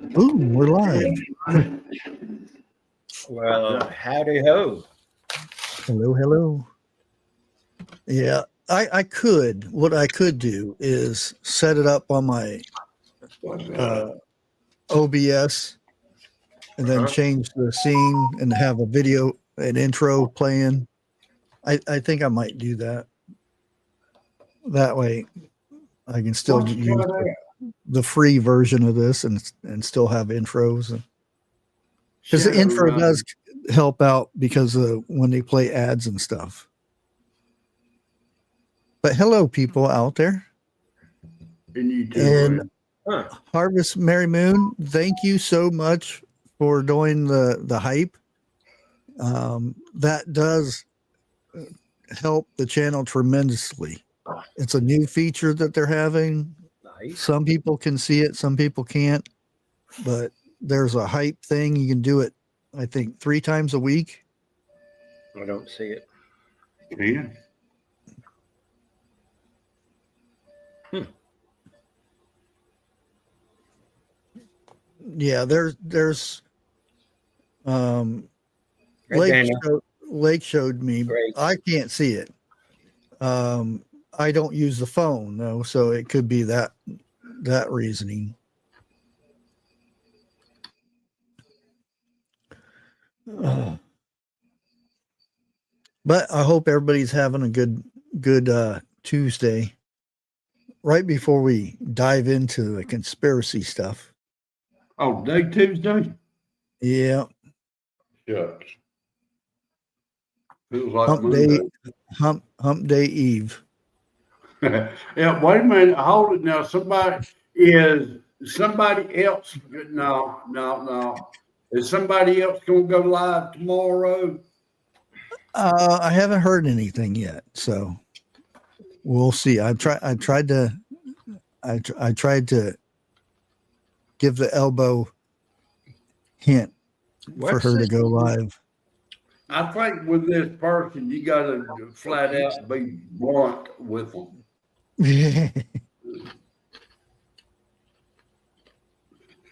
Boom, we're live. Well, howdy ho. Hello, hello. Yeah, I could. What I could do is set it up on my OBS and then change the scene and have a video, an intro playing. I think I might do that. That way I can still use the free version of this and still have intros. Because the intro does help out because of when they play ads and stuff. But hello, people out there. And Harvest Merry Moon, thank you so much for doing the hype. That does help the channel tremendously. It's a new feature that they're having. Nice. Some people can see it, some people can't. But there's a hype thing. You can do it, I think, 3 times a week. I don't see it. Yeah. Yeah, there's Lake showed me. Great. I can't see it. I don't use the phone though, so it could be that reasoning. But I hope everybody's having a good Tuesday. Right before we dive into the conspiracy stuff. Oh, day Tuesday? Yeah. Shucks. Feels like hump day Eve. Yeah, wait a minute. Hold it now. Somebody else? No. Is somebody else going to go live tomorrow? I haven't heard anything yet, so we'll see. I tried to give the elbow hint for her to go live. I think with this person, you got to flat out be blunt with them.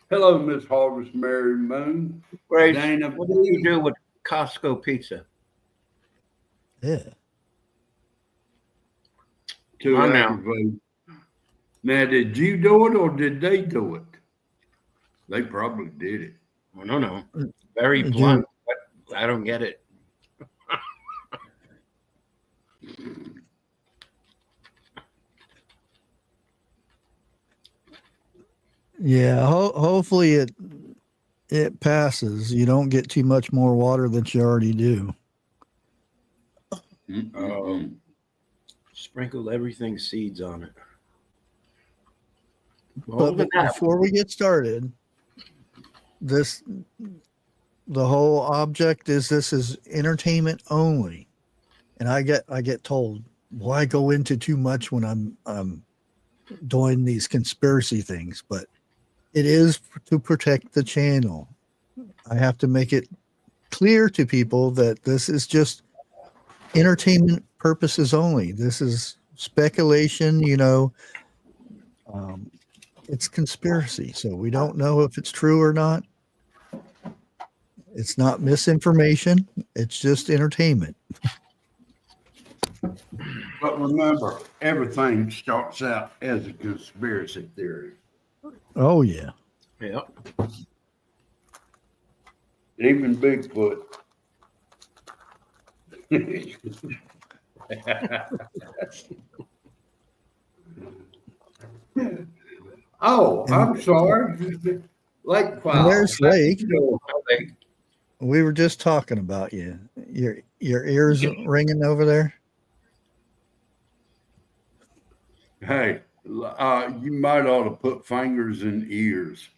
Hello, Miss Harvest Merry Moon. Great. Dana, what do you do with Costco pizza? Yeah. Now, did you do it or did they do it? They probably did it. I don't know. Very blunt, but I don't get it. Yeah, hopefully it passes. You don't get too much more water than you already do. Sprinkle everything seeds on it. But before we get started, the whole object is this is entertainment only, and I get told why go into too much when I'm doing these conspiracy things, but it is to protect the channel. I have to make it clear to people that this is just entertainment purposes only. This is speculation, it's conspiracy, so we don't know if it's true or not. It's not misinformation, it's just entertainment. But remember, everything starts out as a conspiracy theory. Oh yeah. Yeah. Even Bigfoot. Oh, I'm sorry. Lake File. There's Lake. We were just talking about you. Your ears ringing over there? Hey, you might ought to put fingers in ears.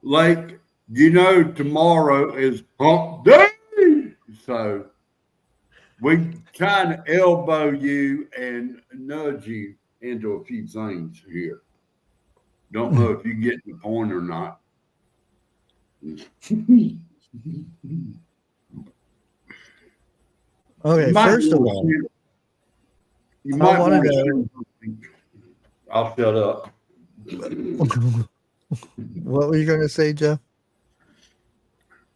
Like, tomorrow is hump day. So we kind of elbow you and nudge you into a few things here. Don't know if you get the point or not. Okay, first of all, you might want to. I'll shut up. What were you going to say, Jeff?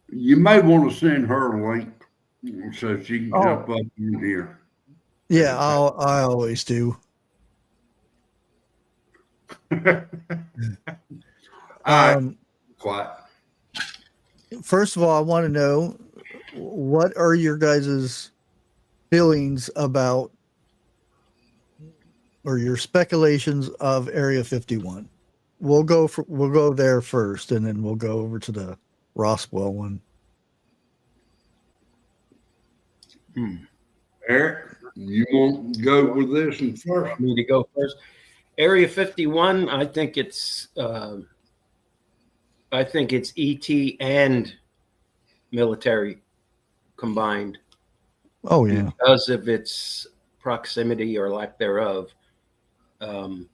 You may want to send her a link so she can Oh. jump up in here. Yeah, I always do. Quiet. First of all, I want to know, what are your guys' feelings about, or your speculations of Area 51? We'll go there first, and then we'll go over to the Roswell one. Eric, you want to go with this one first? Me to go first. Area 51, I think it's ET and military combined. Oh yeah, Because of its proximity or lack thereof. They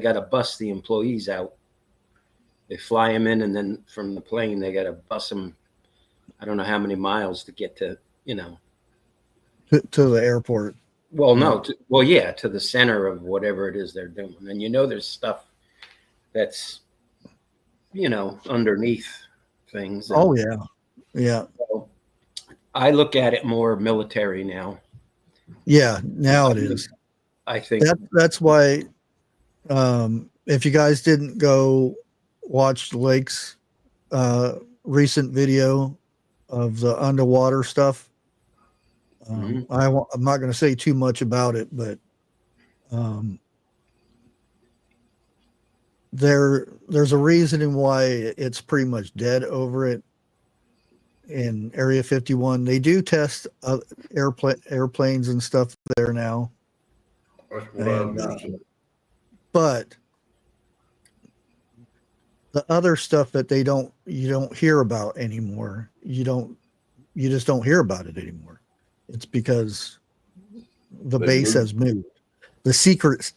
got to bust the employees out. They fly them in, and then from the plane they got to bust them. I don't know how many miles to get to, to the airport. Well, no, to the center of whatever it is they're doing. And there's stuff that's, underneath things. Oh yeah, yeah. So I look at it more military now. Yeah, now it is. I think that's why. If you guys didn't go watch Lake's recent video of the underwater stuff, I'm not going to say too much about it, but there's a reasoning why it's pretty much dead over it in Area 51. They do test airplanes and stuff there now. That's what I was going to say. But the other stuff that you don't hear about anymore, you just don't hear about it anymore. It's because the base has moved. The secret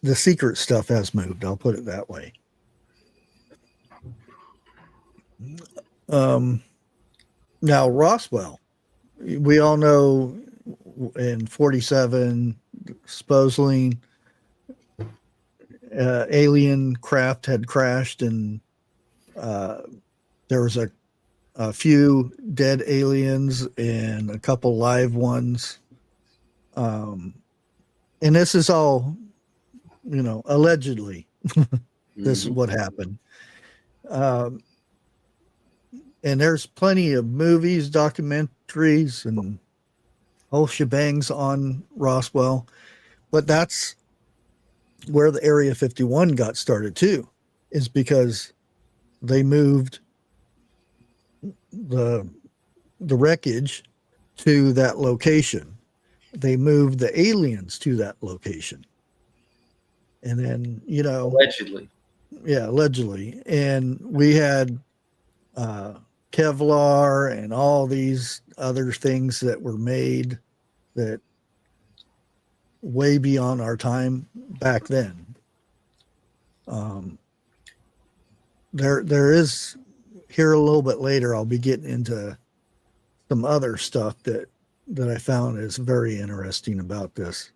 stuff has moved. I'll put it that way. Now Roswell, we all know in 47, supposedly alien craft had crashed, and there was a few dead aliens and a couple live ones. And this is all, allegedly. This is what happened. And there's plenty of movies, documentaries, and whole shebangs on Roswell. But that's where the Area 51 got started too, is because they moved the wreckage to that location. They moved the aliens to that location. And then, allegedly. Yeah, allegedly. And we had Kevlar and all these other things that were made that way beyond our time back then. There is, here a little bit later, I'll be getting into some other stuff that I found is very interesting about this.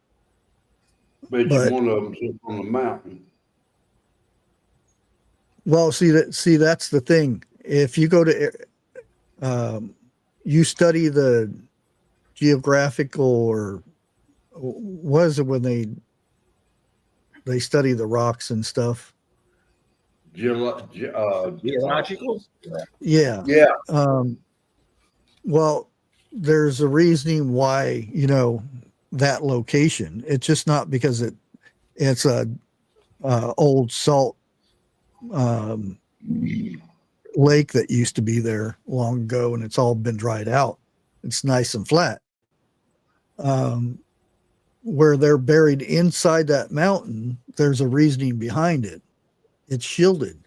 But one of them sits on the mountain. Well, see that's the thing. If you go to, you study the geographical, or what is it when they study the rocks and stuff? Geological? Yeah. Yeah. Well, there's a reasoning why, that location. It's just not because it's a old salt lake that used to be there long ago, and it's all been dried out. It's nice and flat. Where they're buried inside that mountain, there's a reasoning behind it. It's shielded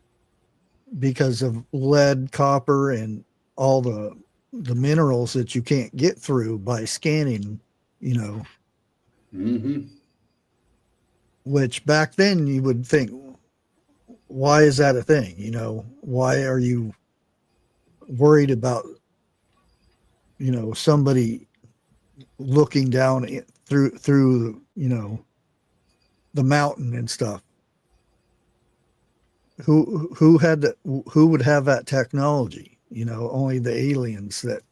because of lead, copper, and all the minerals that you can't get through by scanning, which back then you would think, why is that a thing? Why are you worried about, somebody looking down through, the mountain and stuff? who had who would have that technology? You know, only the aliens that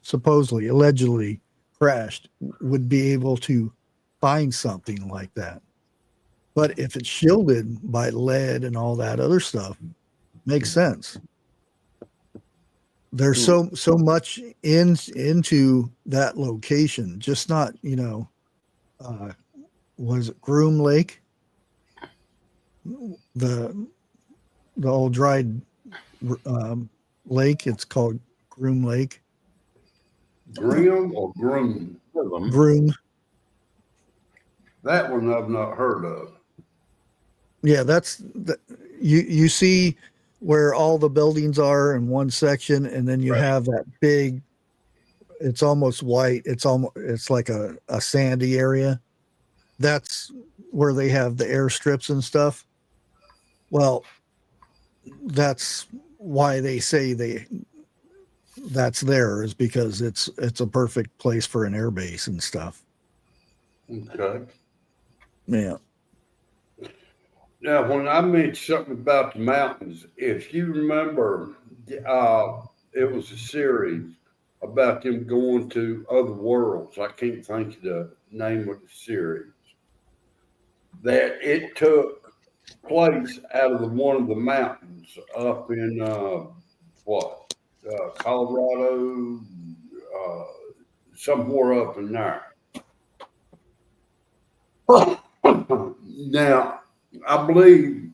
supposedly, allegedly crashed would be able to find something like that. But if it's shielded by lead and all that other stuff, makes sense. There's so much into that location, just not, you know, was it Groom Lake? The old dried lake, it's called Groom Lake. Grim or Groom? Groom. That one I've not heard of. Yeah, you see where all the buildings are in one section, and then you have that big, it's almost white, it's like a sandy area. That's where they have the airstrips and stuff. Well, that's why they say that's there, is because it's a perfect place for an air base and stuff. Okay. Yeah. Now, when I mentioned something about the mountains, if you remember, it was a series about them going to other worlds. I can't think of the name of the series. That it took place out of one of the mountains up in Colorado, somewhere up in there. Now, I believe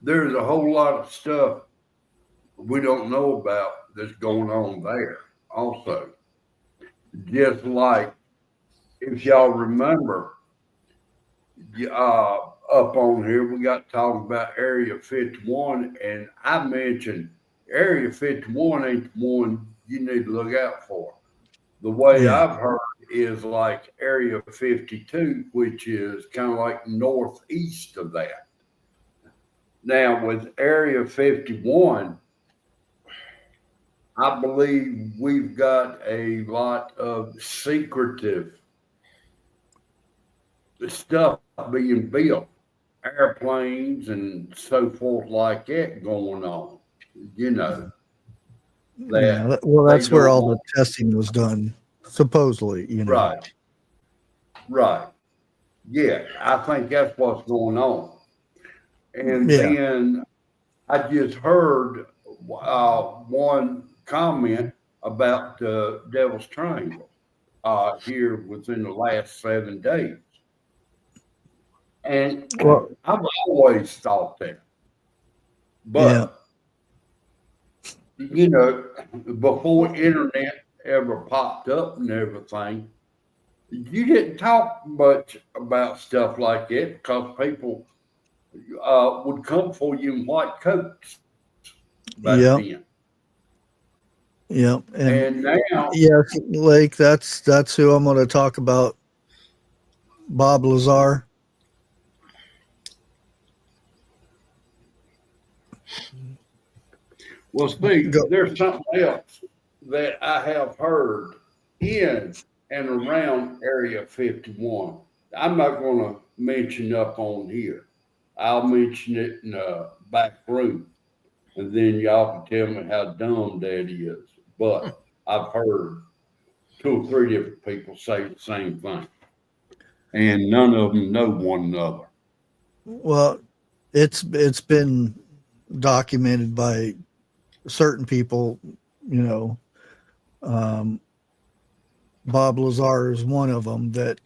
there's a whole lot of stuff we don't know about that's going on there also. Just like, if y'all remember, up on here, we got talking about Area 51, and I mentioned Area 51 ain't the one you need to look out for. The way I've heard is like Area 52, which is kind of like northeast of that. Now, with Area 51, I believe we've got a lot of secretive stuff being built, airplanes and so forth like that going on. You know, that's where all the testing was done, supposedly. You know, right. Yeah, I think that's what's going on. And then I just heard one comment about the Devil's Triangle here within the last 7 days. And I've always thought that. But, you know, before internet ever popped up and everything, you didn't talk much about stuff like that because people would come for you in white coats back then. Yeah. And now, Lake, that's who I'm going to talk about. Bob Lazar. Well, Steve, there's something else that I have heard in and around Area 51. I'm not going to mention up on here. I'll mention it in the back room, and then y'all can tell me how dumb that is. But I've heard 2 or 3 different people say the same thing, and none of them know one another. Well, it's been documented by certain people, you know. Bob Lazar is one of them that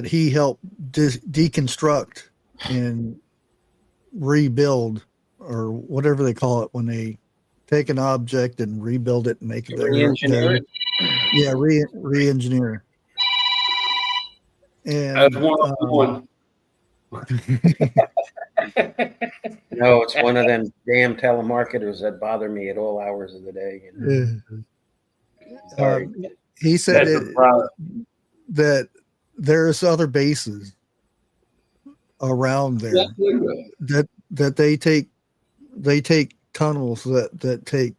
he helped deconstruct and rebuild, or whatever they call it when they take an object and rebuild it and make it re-engineer. Re-engineer. And that's one. No, it's one of them damn telemarketers that bother me at all hours of the day. He said that there's other bases around there that they take tunnels that take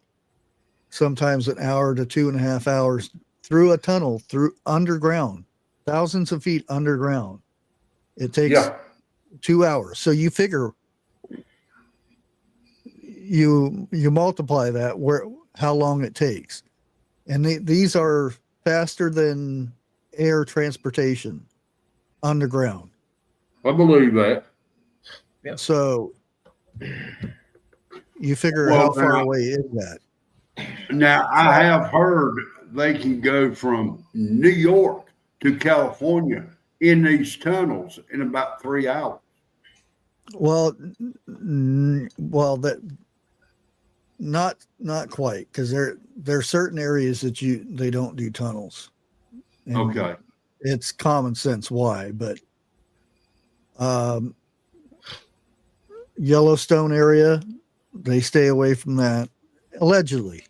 sometimes an hour to 2.5 hours through a tunnel, through underground, thousands of feet underground. It takes 2 hours. So you figure you multiply that how long it takes, and these are faster than air transportation underground. I believe that. Yep. So you figure Well, how far away is that? Now, I have heard they can go from New York to California in these tunnels in about 3 hours. Well, that not quite, because there are certain areas that they don't do tunnels. And Okay. it's common sense why, but Yellowstone area, they stay away from that. Allegedly,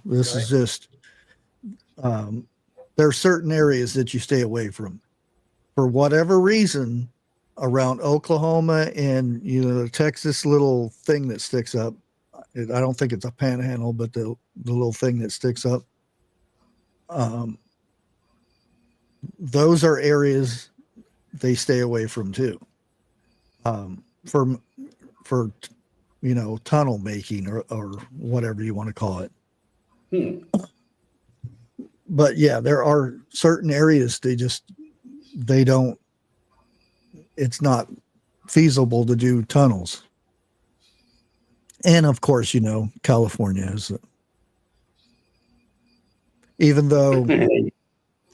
this is just there are certain areas that you stay away from for whatever reason around Oklahoma and the Texas little thing that sticks up. I don't think it's a panhandle, but the little thing that sticks up. Those are areas they stay away from too. For tunnel making or whatever you want to call it. But yeah, there are certain areas they don't, it's not feasible to do tunnels. And of course, California is, even though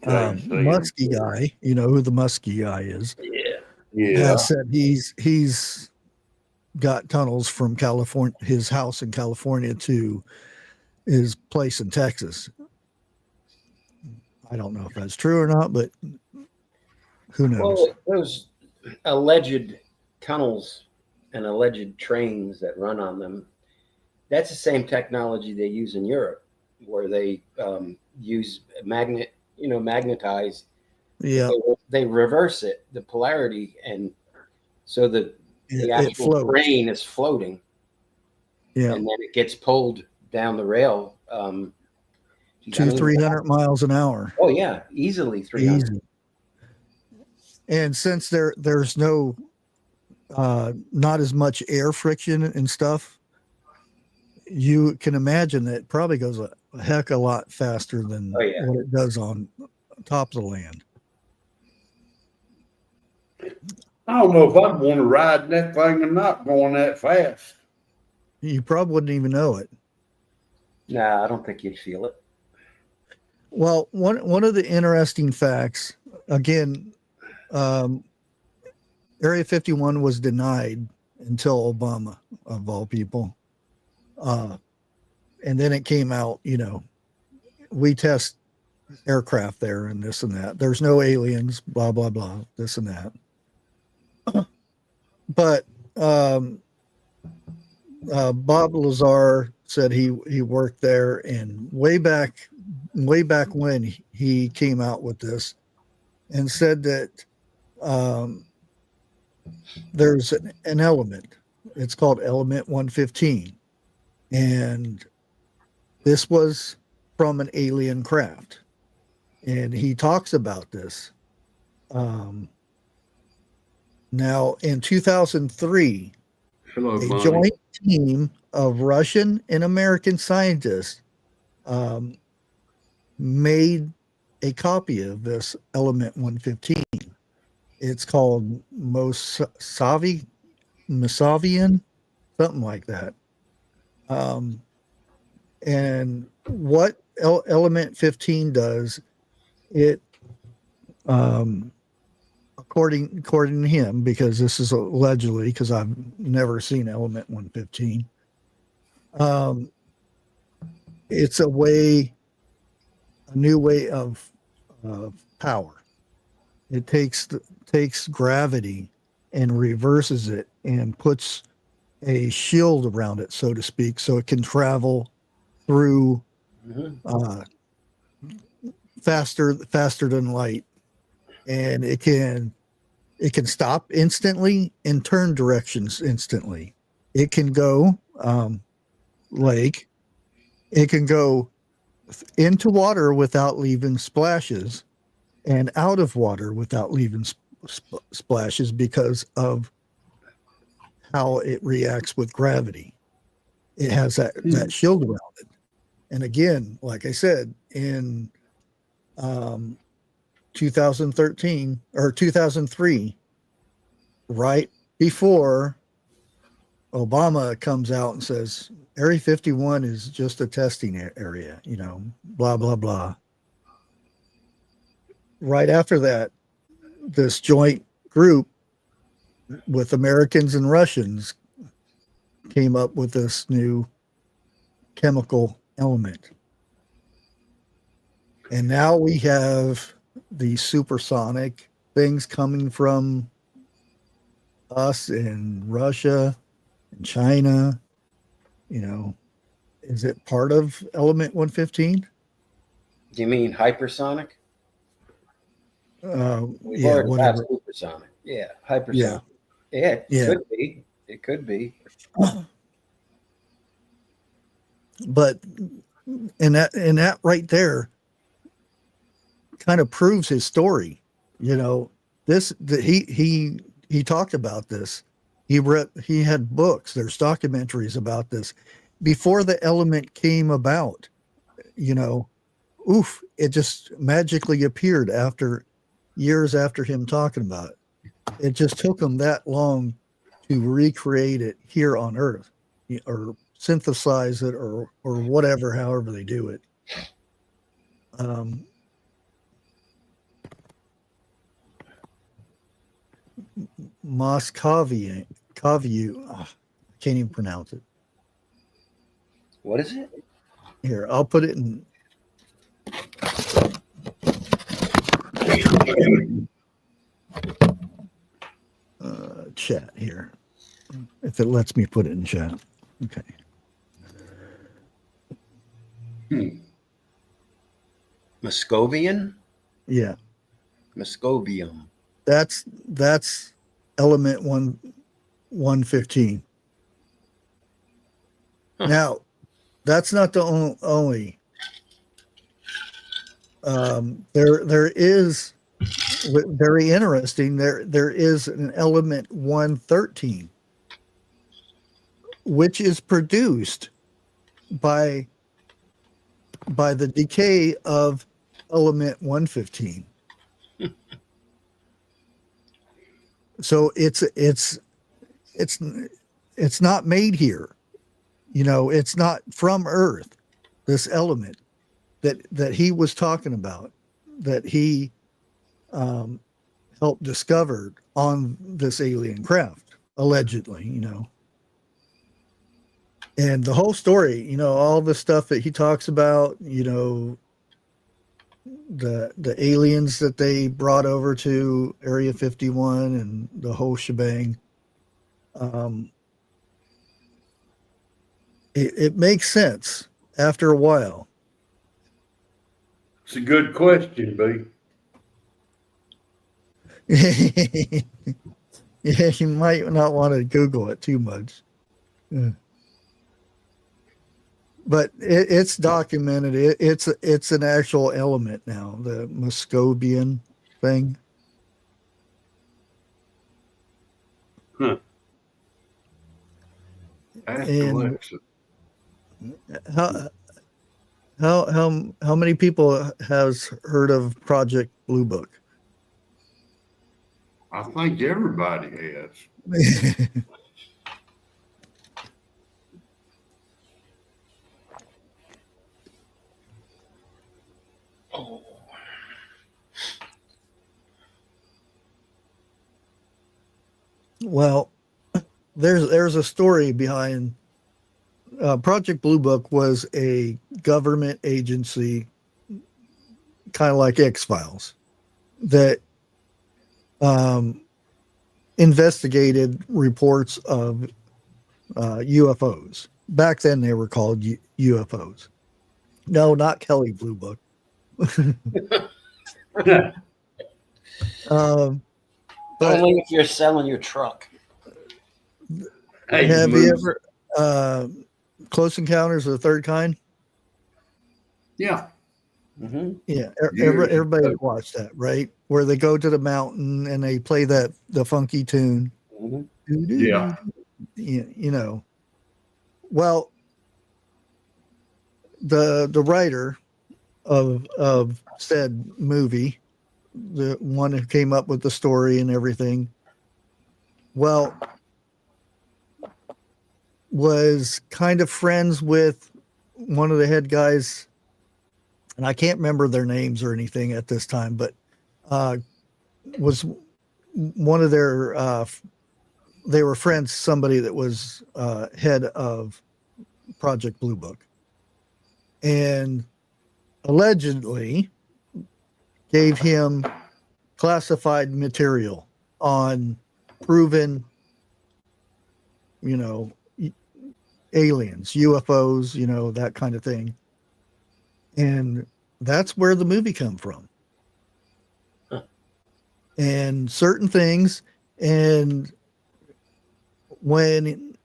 Muskie guy, who the Muskie guy is, has said he's got tunnels from California, his house in California to his place in Texas. I don't know if that's true or not, but who knows? Well, those alleged tunnels and alleged trains that run on them, that's the same technology they use in Europe, where they use magnetize. Yeah. They reverse it, the polarity, and so the actual train is floating. Yeah. And then it gets pulled down the rail. 300 miles an hour. Oh yeah, easily 300. Easy. And since there's no not as much air friction and stuff, you can imagine that it probably goes a heck of a lot faster than what it does on top of the land. I don't know if I'd want to ride in that thing or not going that fast. You probably wouldn't even know it. Nah, I don't think you'd feel it. Well, one of the interesting facts, again, Area 51 was denied until Obama, of all people. And then it came out, we test aircraft there and this and that. There's no aliens, blah, blah, blah, this and that. But Bob Lazar said he worked there, and way back when he came out with this and said that there's an element. It's called element 115. And this was from an alien craft. And he talks about this. Now, in 2003, a joint team of Russian and American scientists made a copy of this element 115. It's called Mosavian, something like that. And what element 15 does, it according to him, because this is allegedly, because I've never seen element 115, it's a new way of power. It takes gravity and reverses it and puts a shield around it, so to speak, so it can travel through faster than light, and it can stop instantly and turn directions instantly. It can go it can go into water without leaving splashes, and out of water without leaving splashes, because of how it reacts with gravity. It has that shield around it. And again, like I said, in 2013 or 2003, right before Obama comes out and says Area 51 is just a testing area, you know, blah, blah, blah. Right after that, this joint group with Americans and Russians came up with this new chemical element. And now we have these supersonic things coming from us in Russia and China. You know, is it part of element 115? Do you mean hypersonic? We've Yeah, already whatever. got supersonic. Yeah, hypersonic. Yeah, it could be. It could be. But and that right there kind of proves his story. You know, he talked about this. He had books, there's documentaries about this before the element came about. You know, it just magically appeared after years after him talking about it. It just took him that long to recreate it here on Earth, or synthesize it, or whatever, however they do it. Moscovian, I can't even pronounce it. What is it? Here, I'll put it in. Chat here, if it lets me put it in chat. Okay. Moscovian? Yeah. Moscovium. That's element 115. Huh. Now, that's not the only. There is, very interesting. There is an element 113, which is produced by the decay of element 115. So it's not made here. You know, it's not from Earth. This element that he was talking about, that he helped discover on this alien craft, allegedly, you know. And the whole story, you know, all the stuff that he talks about, you know, the aliens that they brought over to Area 51 and the whole shebang. It makes sense after a while. It's a good question, B. Yeah, you might not want to Google it too much. Yeah. But it's documented. It's an actual element now, the Moscovian thing. Huh. And how many people has heard of Project Blue Book? I think everybody has. Oh. Well, there's a story behind Project Blue Book. Was a government agency, kind of like X-Files, that investigated reports of UFOs. Back then they were called UFOs. No, not Kelly Blue Book. But But only if you're selling your truck. Hey, have you ever Close Encounters of the Third Kind? Yeah. Mm-hmm. Yeah, everybody watched that, right? Where they go to the mountain and they play the funky tune. Mm-hmm. Yeah. you know, well, the writer of said movie, the one who came up with the story and everything, well, was kind of friends with one of the head guys, and I can't remember their names or anything at this time, but was one of their they were friends, somebody that was head of Project Blue Book, and allegedly gave him classified material on proven, you know, aliens, UFOs, you know, that kind of thing. And that's where the movie come from. Huh. And certain things. And when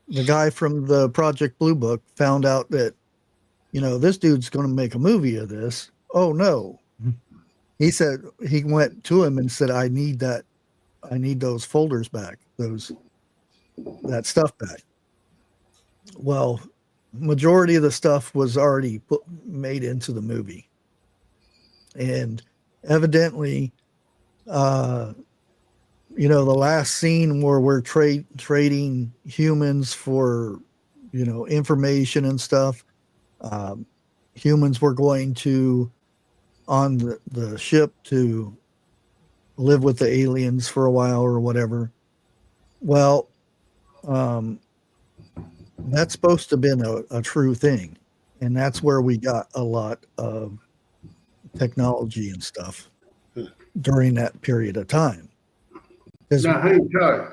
the guy from the Project Blue Book found out that, you know, this dude's going to make a movie of this, oh no. He said, he went to him and said, I need those folders back, that stuff back. Well, majority of the stuff was already made into the movie. And evidently, you know, the last scene where we're trading humans for, you know, information and stuff, humans were going to, on the ship, to live with the aliens for a while or whatever. Well, that's supposed to have been a true thing. And that's where we got a lot of technology and stuff during that period of time. Now, hang tight.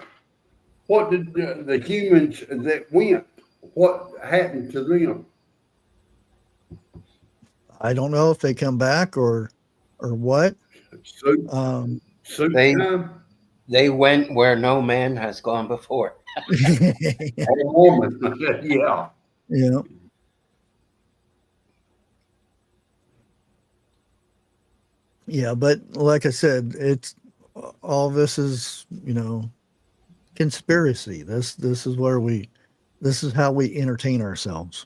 What did the humans that went, what happened to them? I don't know if they come back or what. Soup, soup time? They went where no man has gone before. A woman. Yeah. You know. Yeah, but like I said, it's all this is, you know, conspiracy. This is where this is how we entertain ourselves.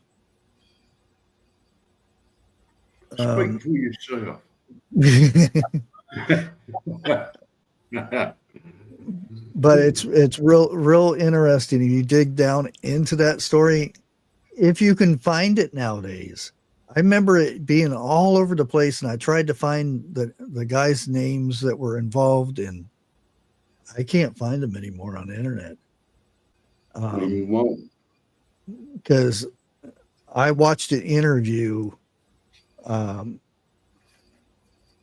Speak for yourself. But it's real interesting. If you dig down into that story, if you can find it nowadays. I remember it being all over the place, and I tried to find the guys' names that were involved, and I can't find them anymore on the internet. You won't. Because I watched an interview, and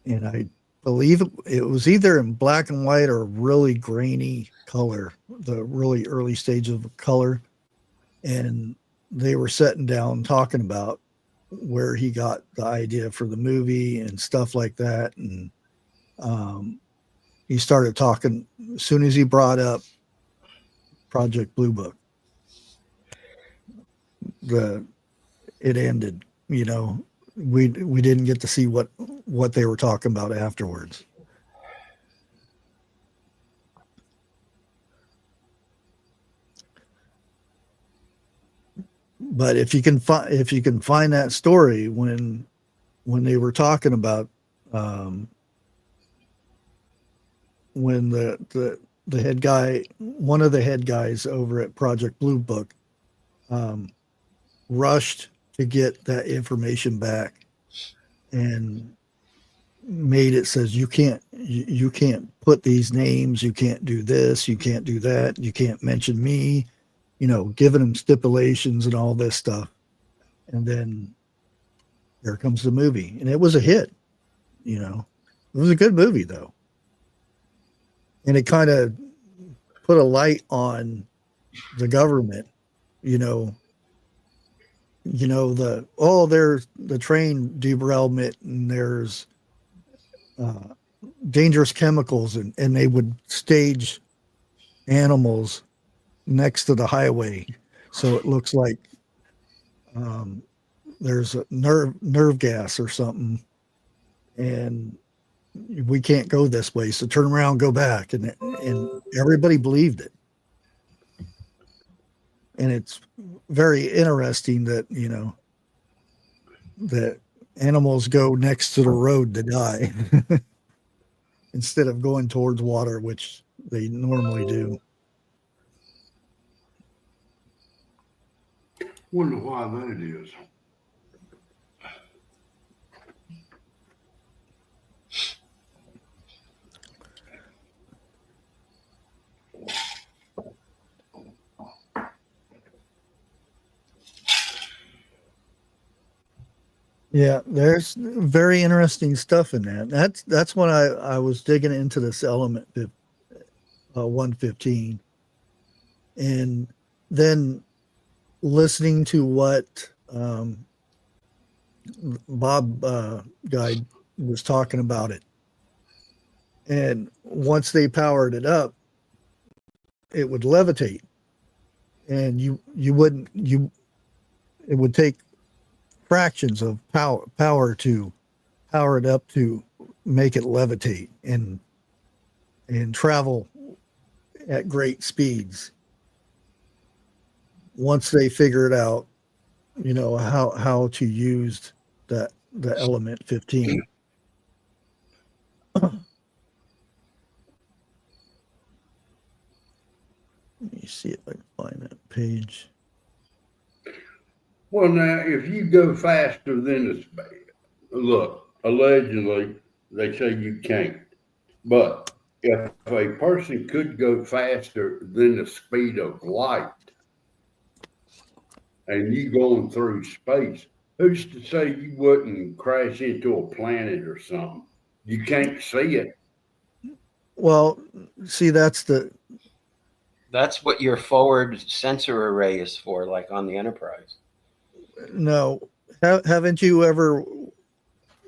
I believe it was either in black and white or really grainy color, the really early stage of color. And they were sitting down talking about where he got the idea for the movie and stuff like that. And he started talking as soon as he brought up Project Blue Book. It ended, you know. We didn't get to see what they were talking about afterwards. But if you can find that story when they were talking about when the head guy, one of the head guys over at Project Blue Book, rushed to get that information back and made it says you can't put these names, you can't do this, you can't do that, you can't mention me, you know, giving them stipulations and all this stuff. And then there comes the movie, and it was a hit. You know, it was a good movie though, and it kind of put a light on the government. There's the train derailment, and there's dangerous chemicals, and they would stage animals next to the highway, so it looks like there's a nerve gas or something, and we can't go this way, so turn around, go back, and everybody believed it. And it's very interesting that, that animals go next to the road to die instead of going towards water, which they normally do. Wonder why that is. Yeah, there's very interesting stuff in that. That's when I was digging into this element 115, and then listening to what Bob guy was talking about it. And once they powered it up, it would levitate, and it would take fractions of power to power it up to make it levitate and travel at great speeds. Once they figured out, how to use the element 15. Let me see if I can find that page. Well, now, if you go faster than the speed, look, allegedly, they say you can't. But if a person could go faster than the speed of light and you going through space, who's to say you wouldn't crash into a planet or something? You can't see it. Well, see, that's what your forward sensor array is for, like on the Enterprise. no. Haven't you ever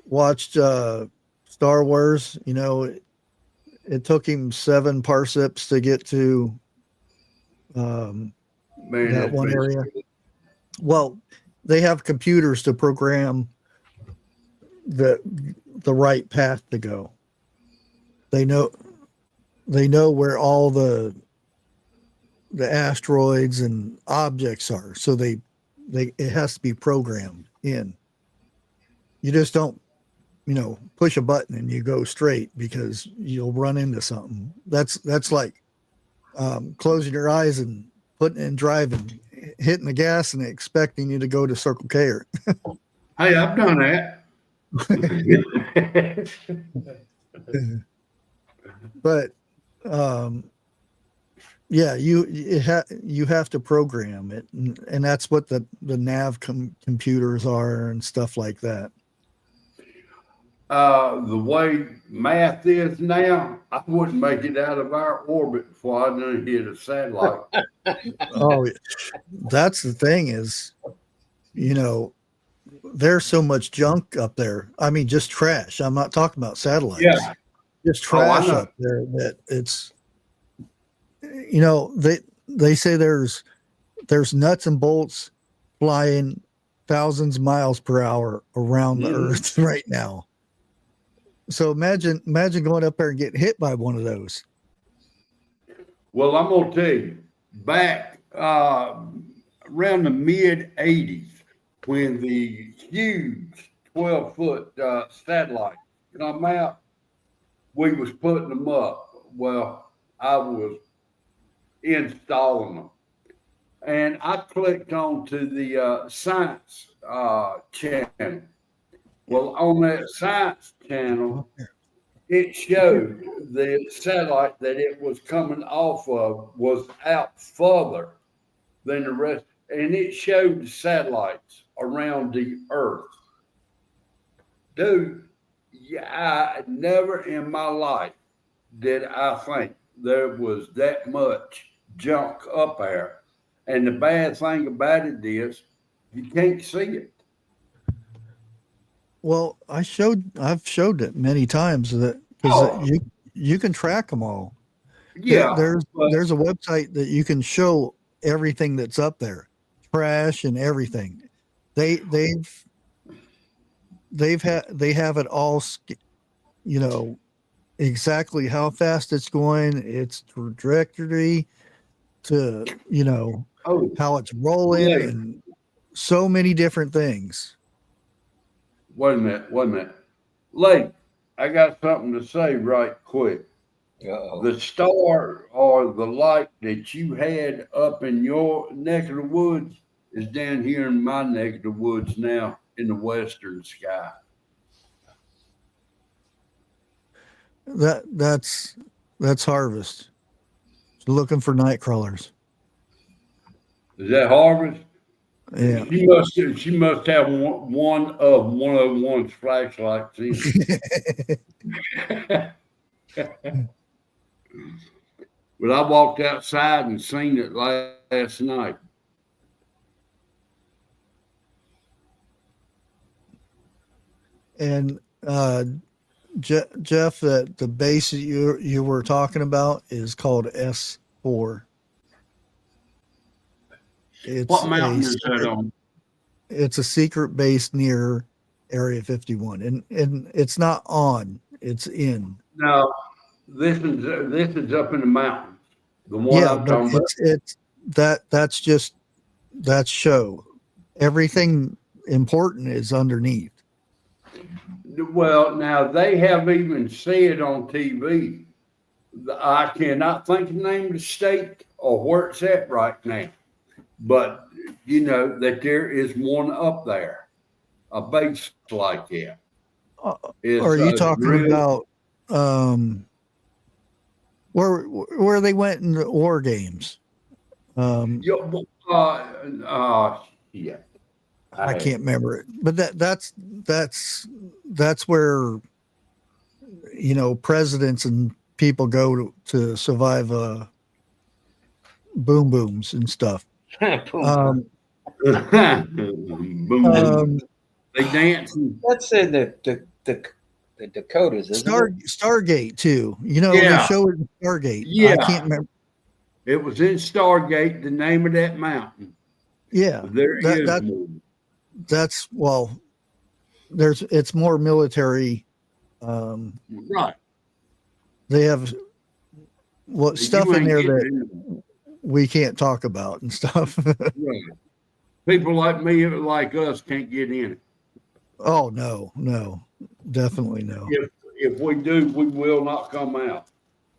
watched Star Wars? It took him 7 parsecs to get to Man, that one area. Well, they have computers to program the right path to go. They know where all the asteroids and objects are, so it has to be programmed in. You just don't push a button and you go straight, because you'll run into something. That's like closing your eyes and putting in driving, hitting the gas and expecting you to go to Circle K. Hey, I've done that. But yeah, you have to program it, and that's what the nav computers are and stuff like that. The way math is now, I wouldn't make it out of our orbit before I done hit a satellite. Oh, that's the thing is, there's so much junk up there. I mean, just trash. I'm not talking about satellites. Yeah. Just trash up there that it's, they say there's nuts and bolts flying thousands of miles per hour around the earth right now. So imagine going up there and getting hit by one of those. Well, I'm gonna tell you, back around the mid '80s, when the huge 12-foot satellites come out, we was putting them up. Well, I was installing them, and I clicked on to the science channel. Well, on that science channel, it showed the satellite that it was coming off of was out further than the rest, and it showed the satellites around the Earth. Dude, I never in my life did I think there was that much junk up there. And the bad thing about it is you can't see it. Well, I've showed it many times that because you can track them all. Yeah, there's a website that you can show everything that's up there, trash and everything. They have it all, exactly how fast it's going, its trajectory to, how it's rolling Blake. and so many different things. Wait a minute. Lake, I got something to say right quick. Uh-oh. The star or the light that you had up in your neck of the woods is down here in my neck of the woods now in the western sky. That's harvest. Looking for night crawlers. Is that harvest? Yeah. She must have one of 101's flashlights in. But I walked outside and seen it last night. And Jeff, that the base that you were talking about is called S4. What mountain is that on? It's a secret base near Area 51, and it's not on; it's in. No, this is up in the mountains. The one Yeah, I'm but talking about. that's show. Everything important is underneath. Well, now they have even said on TV. I cannot think of the name of the state or where it's at right now, but you know that there is one up there, a base like that. Are you talking about where they went in the war games? Yeah. I can't remember it, but that's where presidents and people go to survive boom booms and stuff. Boom. They dance. That's in the Dakotas, isn't it? Stargate too. Yeah. They show it in Stargate. Yeah. I can't remember. It was in Stargate, the name of that mountain. Yeah. It's more military. Right. They have stuff in there that we can't talk about and stuff. Right. People like me, like us, can't get in it. Oh no, definitely no. If we do, we will not come out.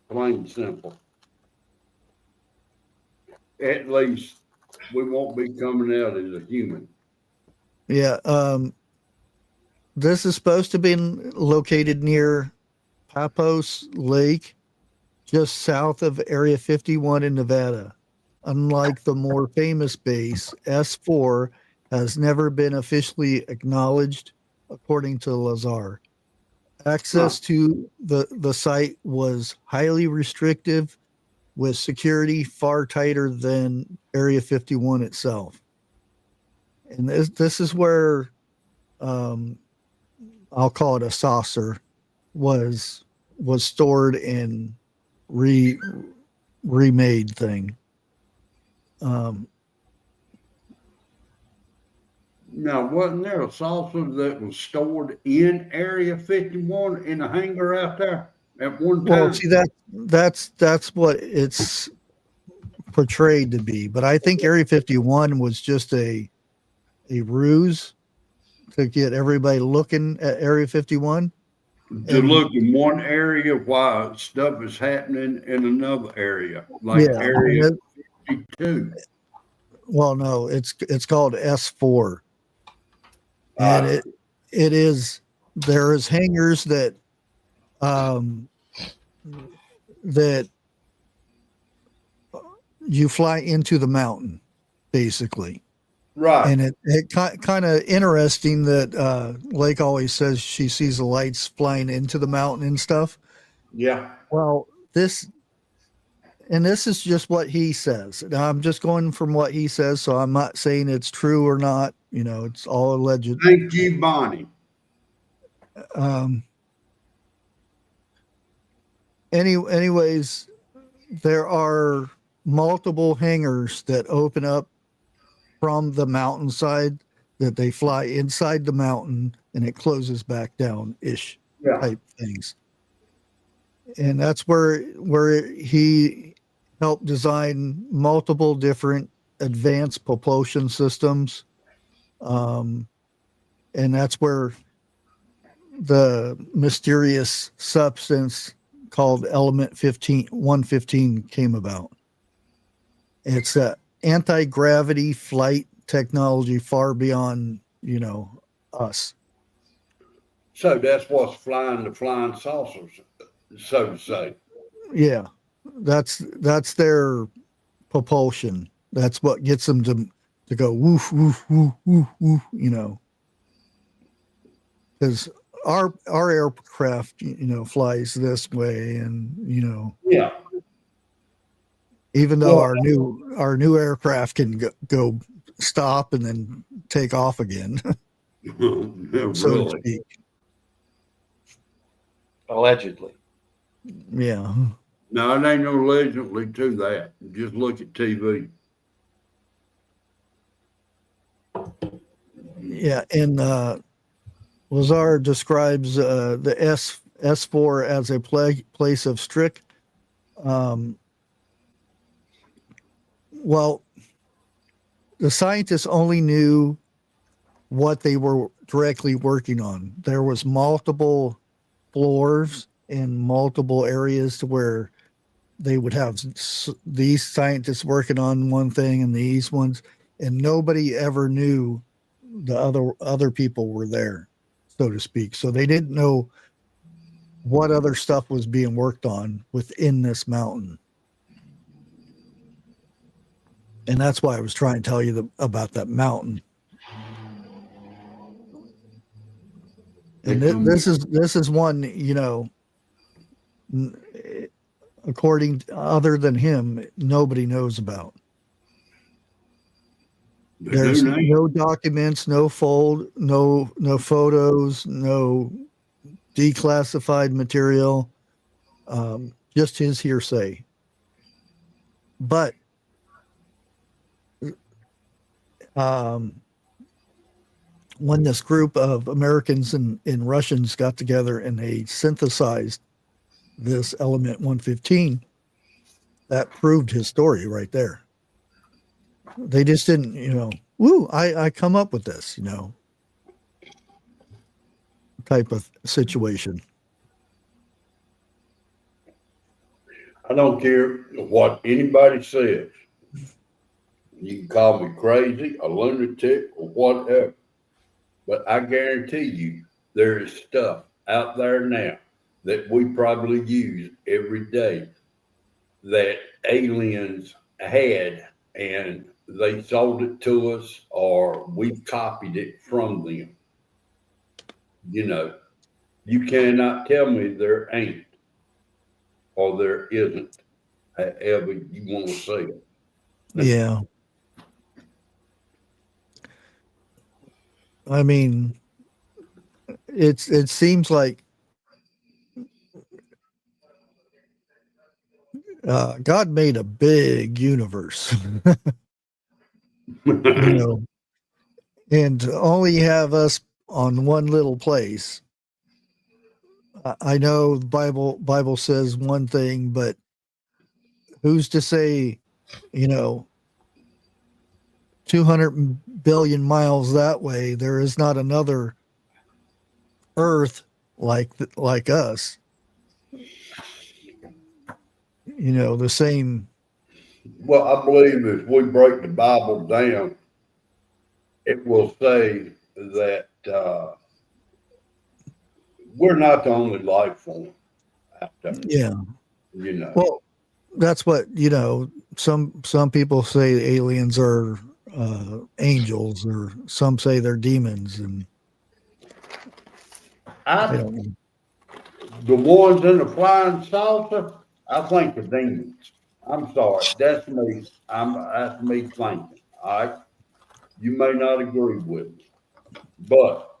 Plain and simple. At least we won't be coming out as a human. Yeah. This is supposed to be located near Papos Lake, just south of Area 51 in Nevada. Unlike the more famous base, S4 has never been officially acknowledged, according to Lazar. Access to the site was highly restrictive, with security far tighter than Area 51 itself. And this is where I'll call it a saucer was stored and remade thing. Now, wasn't there a saucer that was stored in Area 51 in a hangar out there at one time? Well, see, that's what it's portrayed to be. But I think Area 51 was just a ruse to get everybody looking at Area 51. To look in one area while stuff is happening in another area, like Area 52. Well, no, it's called S4. And it is, there is hangars that that you fly into the mountain, basically. Right. And it kind of interesting that Lake always says she sees the lights flying into the mountain and stuff. Yeah. Well, this is just what he says. Now, I'm just going from what he says, so I'm not saying it's true or not. It's all alleged. Thank you, Bonnie. Anyways, there are multiple hangars that open up from the mountainside that they fly inside the mountain and it closes back down ish type things. And that's where he helped design multiple different advanced propulsion systems. And that's where the mysterious substance called element 115 came about. It's a anti-gravity flight technology far beyond, us. So that's what's flying the flying saucers, so to say. Yeah. That's their propulsion. That's what gets them to go woof, woof, woof, woof, woof, because our aircraft, flies this way, and Yeah. even though Well, our new aircraft can go stop and then take off again, so to really. speak. Allegedly. Yeah. No, it ain't no allegedly to that. Just look at TV. Yeah, and Lazar describes the S4 as a place of strict. Well, the scientists only knew what they were directly working on. There was multiple floors and multiple areas to where they would have these scientists working on one thing and these ones, and nobody ever knew the other people were there, so to speak. So they didn't know what other stuff was being worked on within this mountain. And that's why I was trying to tell you about that mountain. And this is one, according to, other than him, nobody knows about. There's no documents, no photos, no declassified material, just his hearsay. But when this group of Americans and Russians got together and they synthesized this element 115, that proved his story right there. They just didn't, I come up with this, type of situation. I don't care what anybody says. You can call me crazy, a lunatic, or whatever. But I guarantee you, there is stuff out there now that we probably use every day that aliens had, and they sold it to us, or we've copied it from them. You cannot tell me there ain't, or there isn't, however you want to say it. Yeah. I mean, it seems like God made a big universe, and to only have us on one little place. I know the Bible says one thing, but who's to say, 200 billion miles that way, there is not another Earth like us. The same. Well, I believe if we break the Bible down, it will say that we're not the only life form out there. Yeah. Well, that's what, some people say aliens are angels, or some say they're demons, and I don't know. The ones in the flying saucer, I think are demons. I'm sorry. That's me. That's me thinking. All right. You may not agree with me, but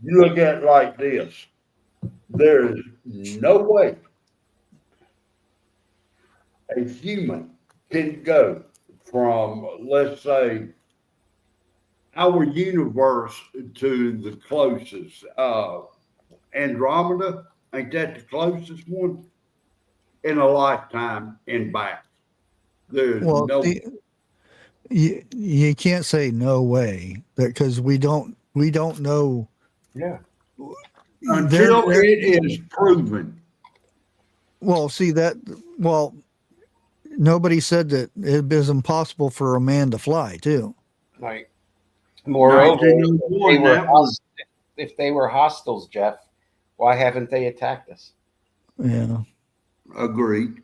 you look at it like this. There is no way a human can go from, let's say, our universe to the closest. Andromeda, ain't that the closest one? In a lifetime and back. There's you can't say no way because we don't know. Yeah. Until it is proven. Well, see that. Well, nobody said that it is impossible for a man to fly too. Like, moreover, 1901, if they were hostiles, Jeff, why haven't they attacked us? Yeah. Agreed.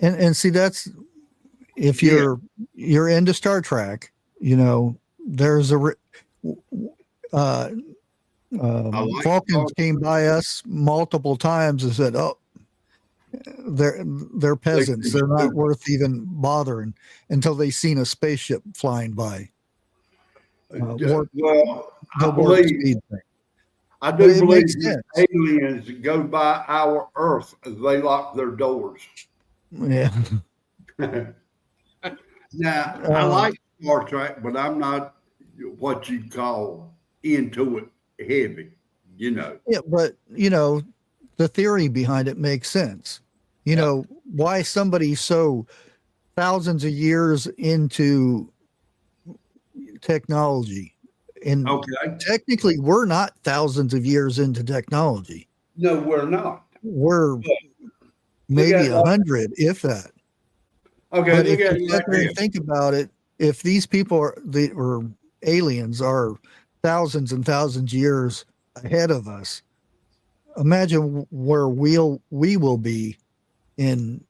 And see that's if you're into Star Trek, you know, there's a Vulcans came by us multiple times and said, "Oh, they're peasants. They're not worth even bothering," until they seen a spaceship flying by. Well, The warp speed thing. I But do it believe makes that sense. aliens go by our Earth, they lock their doors. Yeah. Now, I like Star Trek, but I'm not what you call into it heavy, you know. Yeah, but you know, the theory behind it makes sense. You know, why somebody so thousands of years into technology. And technically we're not thousands of years into technology. No, we're not. We're maybe 100, if that. Okay, but if you sit there and think about it, if these people or aliens are thousands and thousands of years ahead of us, imagine where we will be in,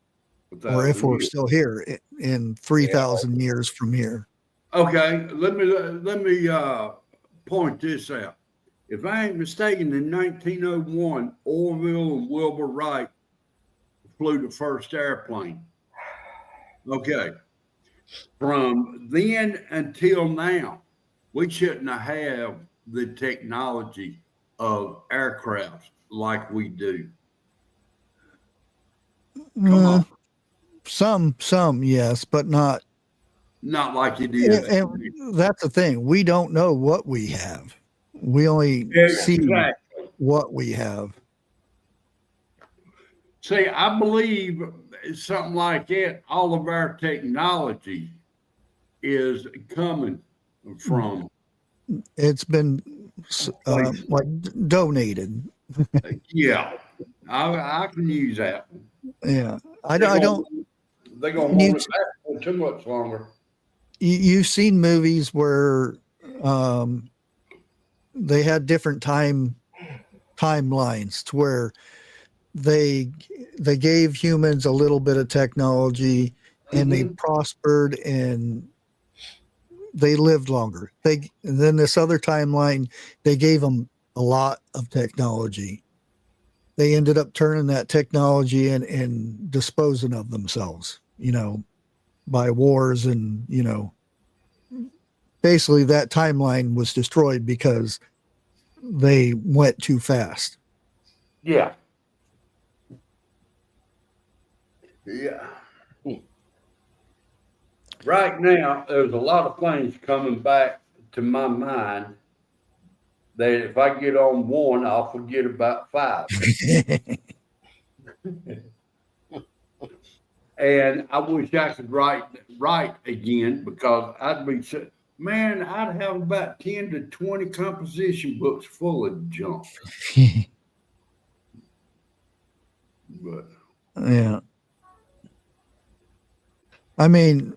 or if we're still here in 3,000 years from here. Okay, let me point this out. If I ain't mistaken, in 1901, Orville and Wilbur Wright flew the first airplane. Okay. From then until now, we shouldn't have the technology of aircraft like we do. Come on. Some, yes, but not like it is. And that's the thing. We don't know what we have. We only see what we have. See, I believe something like that, all of our technology is coming from. It's been like donated. Yeah, I can use that. Yeah, I don't. They're gonna want it back for too much longer. You've seen movies where they had different timelines to where they gave humans a little bit of technology and they prospered and they lived longer. And then this other timeline, they gave them a lot of technology. They ended up turning that technology and disposing of themselves, you know, by wars. And, you know, basically that timeline was destroyed because they went too fast. Yeah. Yeah. Right now, there's a lot of things coming back to my mind that if I get on one, I'll forget about 5. And I wish I could write again because I'd have about 10 to 20 composition books full of junk. But yeah. I mean,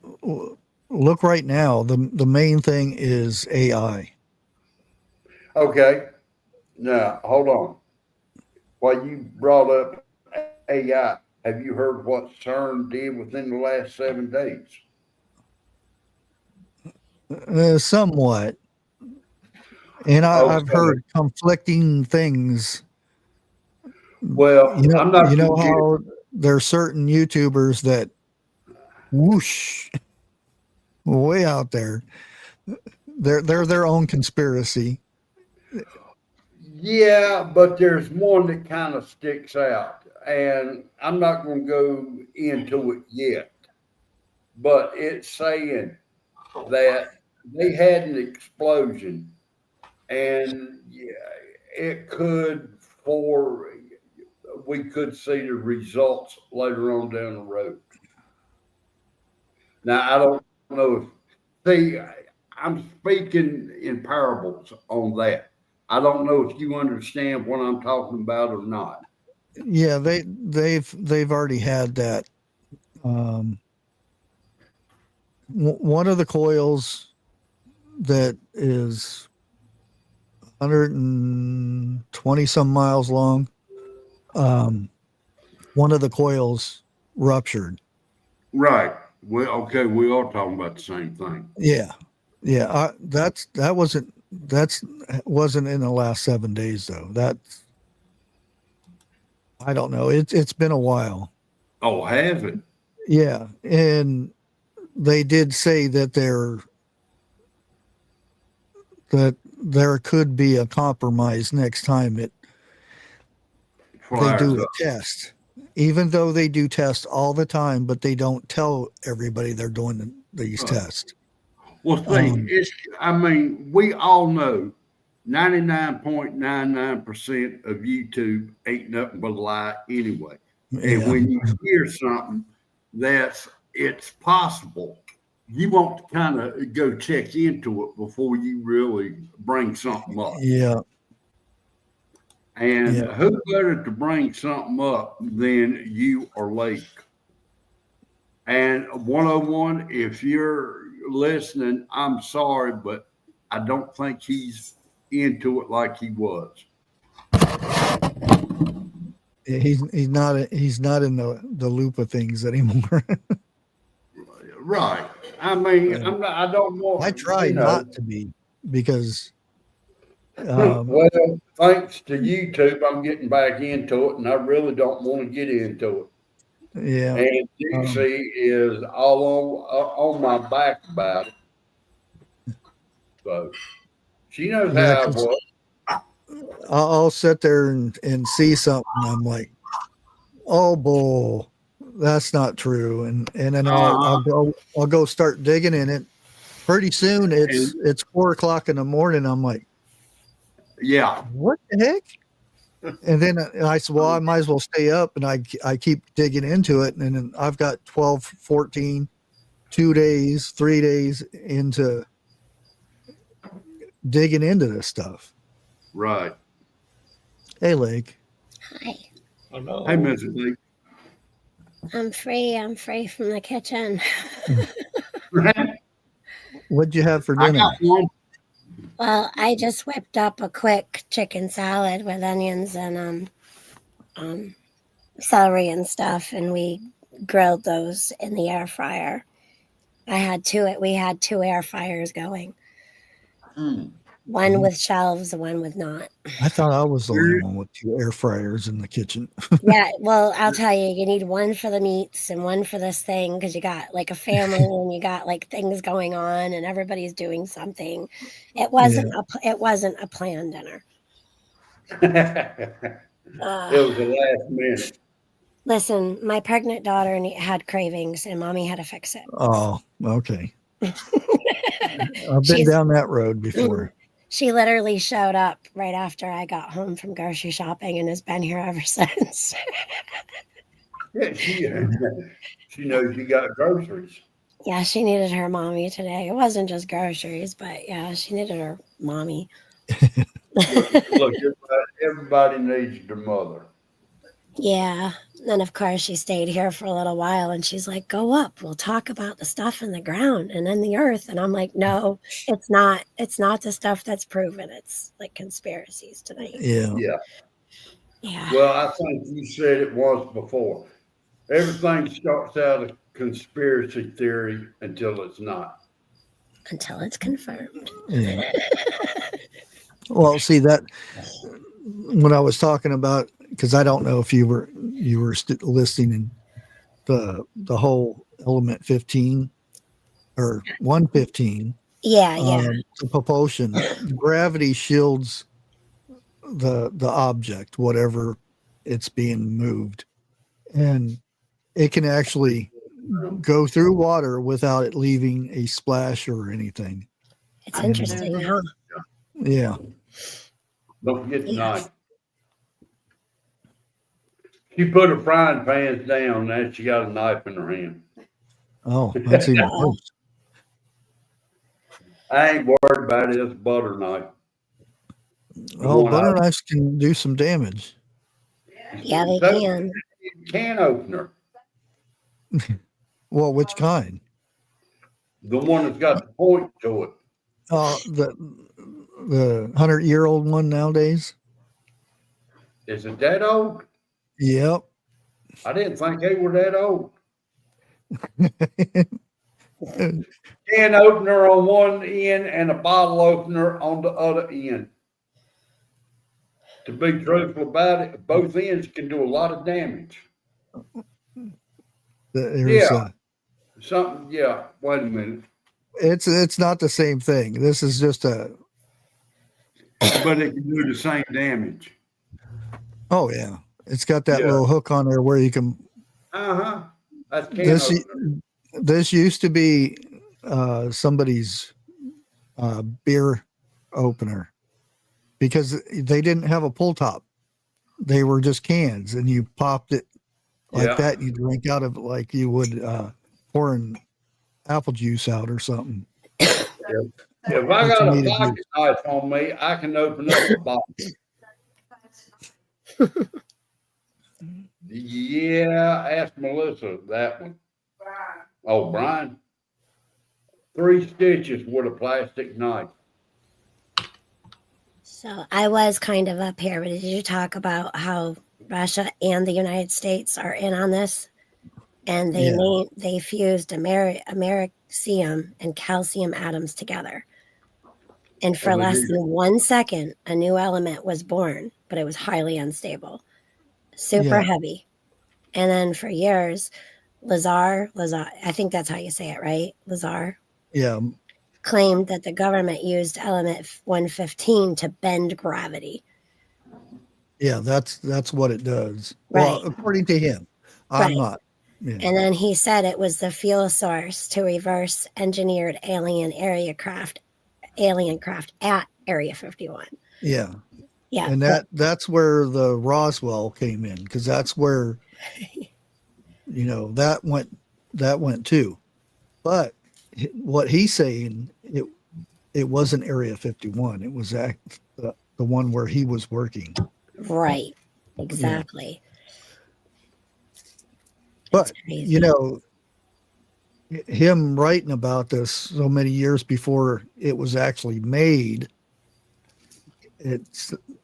look right now, the main thing is AI. Okay. Now, hold on. While you brought up AI, have you heard what CERN did within the last 7 days? Somewhat. And I've heard conflicting things. Well, I'm not. You know how there are certain YouTubers that whoosh way out there. They're their own conspiracy. Yeah, but there's one that kind of sticks out, and I'm not going to go into it yet. But it's saying that they had an explosion, and it could we could see the results later on down the road. Now, I don't know if See, I'm speaking in parables on that. I don't know if you understand what I'm talking about or not. Yeah, they've already had that. One of the coils that is 120 some miles long. One of the coils ruptured. Right. Well, okay, we are talking about the same thing. Yeah, yeah. That wasn't in the last 7 days though. That's I don't know. It's been a while. Oh, have it? Yeah, and they did say that there could be a compromise next time they Flyers do up. a test. Even though they do tests all the time, but they don't tell everybody they're doing these tests. Well, see, I mean, we all know 99.99% of YouTube ain't nothing but a lie anyway. And when you hear something it's possible, you want to kind of go check into it before you really bring something up. Yeah. And who better to bring something up than you or Lake? And 101, if you're listening, I'm sorry, but I don't think he's into it like he was. He's not in the loop of things anymore. Right. I mean, I don't want. I try not to be because. Well, thanks to YouTube, I'm getting back into it, and I really don't want to get into it. Yeah. And Dixie is all on my back about it. So she knows how I was. I'll sit there and see something. I'm like, oh, bull, that's not true. And then I'll go start digging in it. Pretty soon it's 4 o'clock in the morning. I'm like, yeah, what the heck? And then I said, well, I might as well stay up, and I keep digging into it. And then I've got 12, 14, 2 days, 3 days into digging into this stuff. Right. Hey, Lake. Hi. Hello. Hey, Mrs. Lee. I'm free from the kitchen. What'd you have for I dinner? got one. Well, I just whipped up a quick chicken salad with onions and celery and stuff, and we grilled those in the air fryer. We had 2 air fryers going. One with shelves and one with not. I thought I was the only one with 2 air fryers in the kitchen. Yeah, well, I'll tell you, you need one for the meats and one for this thing because you got like a family and you got like things going on and everybody's doing something. It wasn't a planned dinner. It was the last minute. Listen, my pregnant daughter had cravings and mommy had to fix it. Oh, okay. I've been down that road before. She literally showed up right after I got home from grocery shopping and has been here ever since. Yeah, she knows you got groceries. Yeah, she needed her mommy today. It wasn't just groceries, but yeah, she needed her mommy. Look, everybody needs their mother. Yeah. And of course, she stayed here for a little while and she's like, go up. We'll talk about the stuff in the ground and in the earth. And I'm like, no, it's not. It's not the stuff that's proven. It's like conspiracies tonight. Yeah. Yeah. Well, I think you said it once before. Everything starts out a conspiracy theory until it's not. Until it's confirmed. Yeah. Well, see that when I was talking about, because I don't know if you were listening in the whole element 15 or 115. Yeah. The propulsion, gravity shields the object, whatever it's being moved, and it can actually go through water without it leaving a splash or anything. It's interesting, huh? Yeah. Don't forget the knife. She put her frying pans down, and she got a knife in her hand. Oh, that's even worse. I ain't worried about it. It's butter knife. Oh, butter knives can do some damage. Yeah, they So, can. can opener. Well, which kind? The one that's got the point to it. The 100-year-old one nowadays. Is it that old? Yep. I didn't think they were that old. Can opener on one end and a bottle opener on the other end. To be truthful about it, both ends can do a lot of damage. Something. Yeah. Wait a minute. It's not the same thing. This is just a. But it can do the same damage. Oh yeah, it's got that little hook on there where you can. That's can opener. This used to be somebody's beer opener because they didn't have a pull top. They were just cans, and you popped it like that, and you drink out of it like you would pouring apple juice out or something. If I got a pocket knife on me, I can open up a box. Yeah, ask Melissa that one. Oh, Brian. 3 stitches with a plastic knife. So I was kind of up here, but did you talk about how Russia and the United States are in on this? And they fused americium and calcium atoms together. And for less than 1 second, a new element was born, but it was highly unstable, super heavy. And then for years, Lazar, I think that's how you say it, right? Lazar? Yeah. Claimed that the government used element 115 to bend gravity. Yeah, that's what it does. Right. Well, according to him. I'm not. Yeah. And then he said it was the fuel source to reverse engineered alien craft at Area 51. Yeah. Yeah. And that's where the Roswell came in, because that's where that went too. But what he's saying, it wasn't Area 51. It was the one where he was working. Right. Exactly. Yeah. But him writing about this so many years before it was actually made, it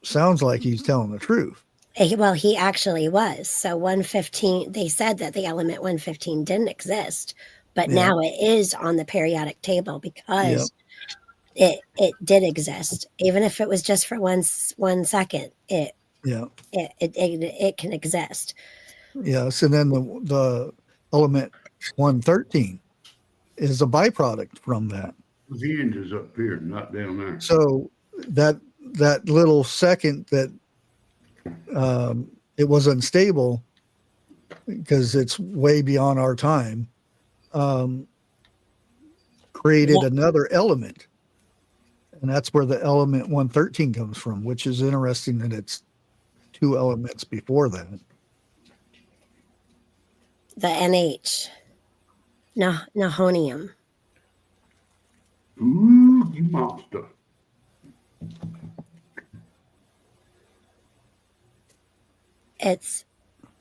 sounds like he's telling the truth. Well, he actually was. So 115, they said that the element 115 didn't exist, but now it is on the periodic table because it did exist. Even if it was just for one second, it can exist. Yes, and then the element 113 is a byproduct from that. The end is up here, not down there. So that little second that it was unstable because it's way beyond our time, created another element. And that's where the element 113 comes from, which is interesting that it's 2 elements before that. The NH, nihonium. Ooh, you monster. It's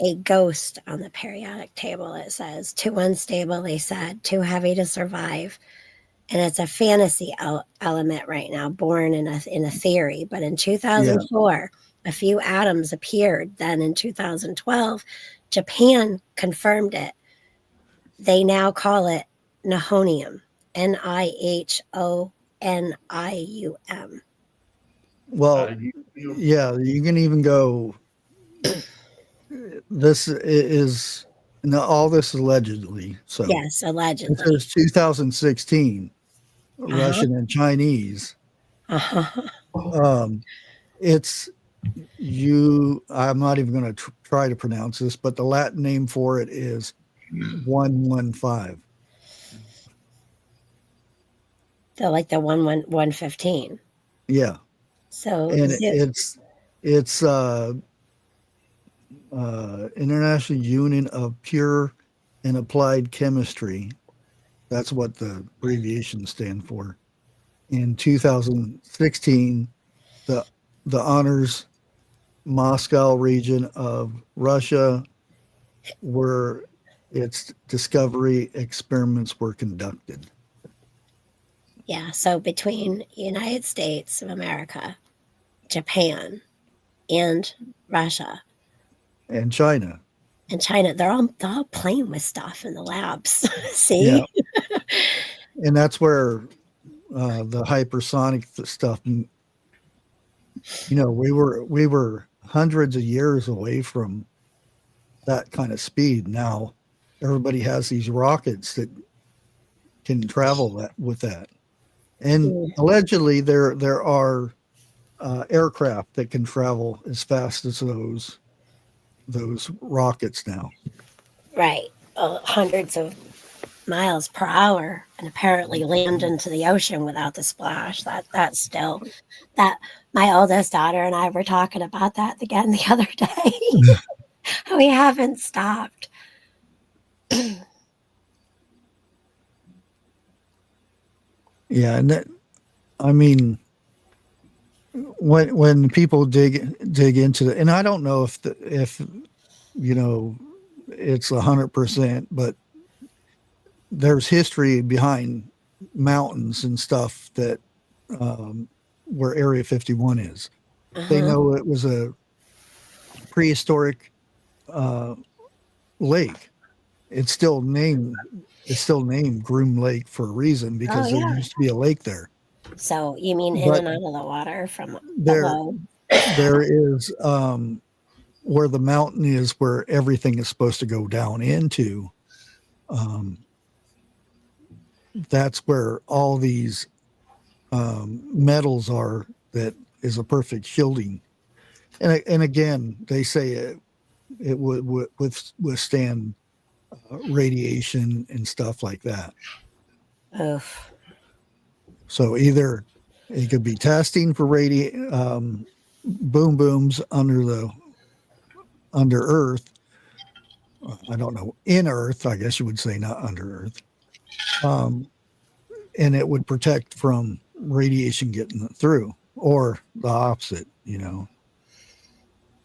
a ghost on the periodic table, it says. Too unstable, they said. Too heavy to survive. And it's a fantasy element right now, born in a theory. But in 2004, a few atoms appeared. Then in 2012, Japan confirmed it. They now call it nihonium, nihonium. Well, you can even go. This is all this allegedly. So yes, allegedly. This is 2016, Russian and Chinese. It's I'm not even going to try to pronounce this, but the Latin name for it is 115. So like the 115. Yeah. So and it's International Union of Pure and Applied Chemistry. That's what the abbreviations stand for. in 2016, the honors Moscow region of Russia, where its discovery experiments were conducted. Yeah. So between United States of America, Japan, and Russia And China. and China, they're all playing with stuff in the labs. See? Yeah. And that's where the hypersonic stuff, we were hundreds of years away from that kind of speed. Now everybody has these rockets that can travel with that. And allegedly there are aircraft that can travel as fast as those rockets now. Right. Hundreds of miles per hour, and apparently land into the ocean without the splash. That's still that my oldest daughter and I were talking about that again the other day. We haven't stopped. Yeah, and that, I mean, when people dig into it, and I don't know if it's 100%, but there's history behind mountains and stuff that where Area 51 is. They know it was a prehistoric lake. It's still named Groom Lake for a reason, because there used to be a lake there. So you mean in and out of the water from below? There is where the mountain is, where everything is supposed to go down into. That's where all these metals are. That is a perfect shielding. And again, they say it would withstand radiation and stuff like that. Oof. So either it could be testing for boom booms under Earth. I don't know, in Earth, I guess you would say, not under Earth. And it would protect from radiation getting through, or the opposite,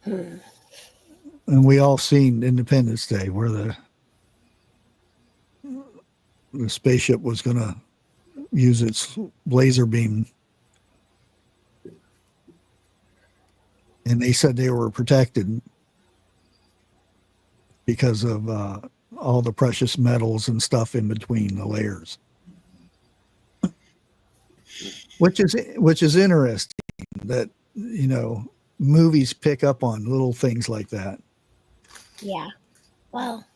And we all seen Independence Day, where the spaceship was going to use its laser beam, and they said they were protected because of all the precious metals and stuff in between the layers, which is interesting that movies pick up on little things like that. Yeah. Well,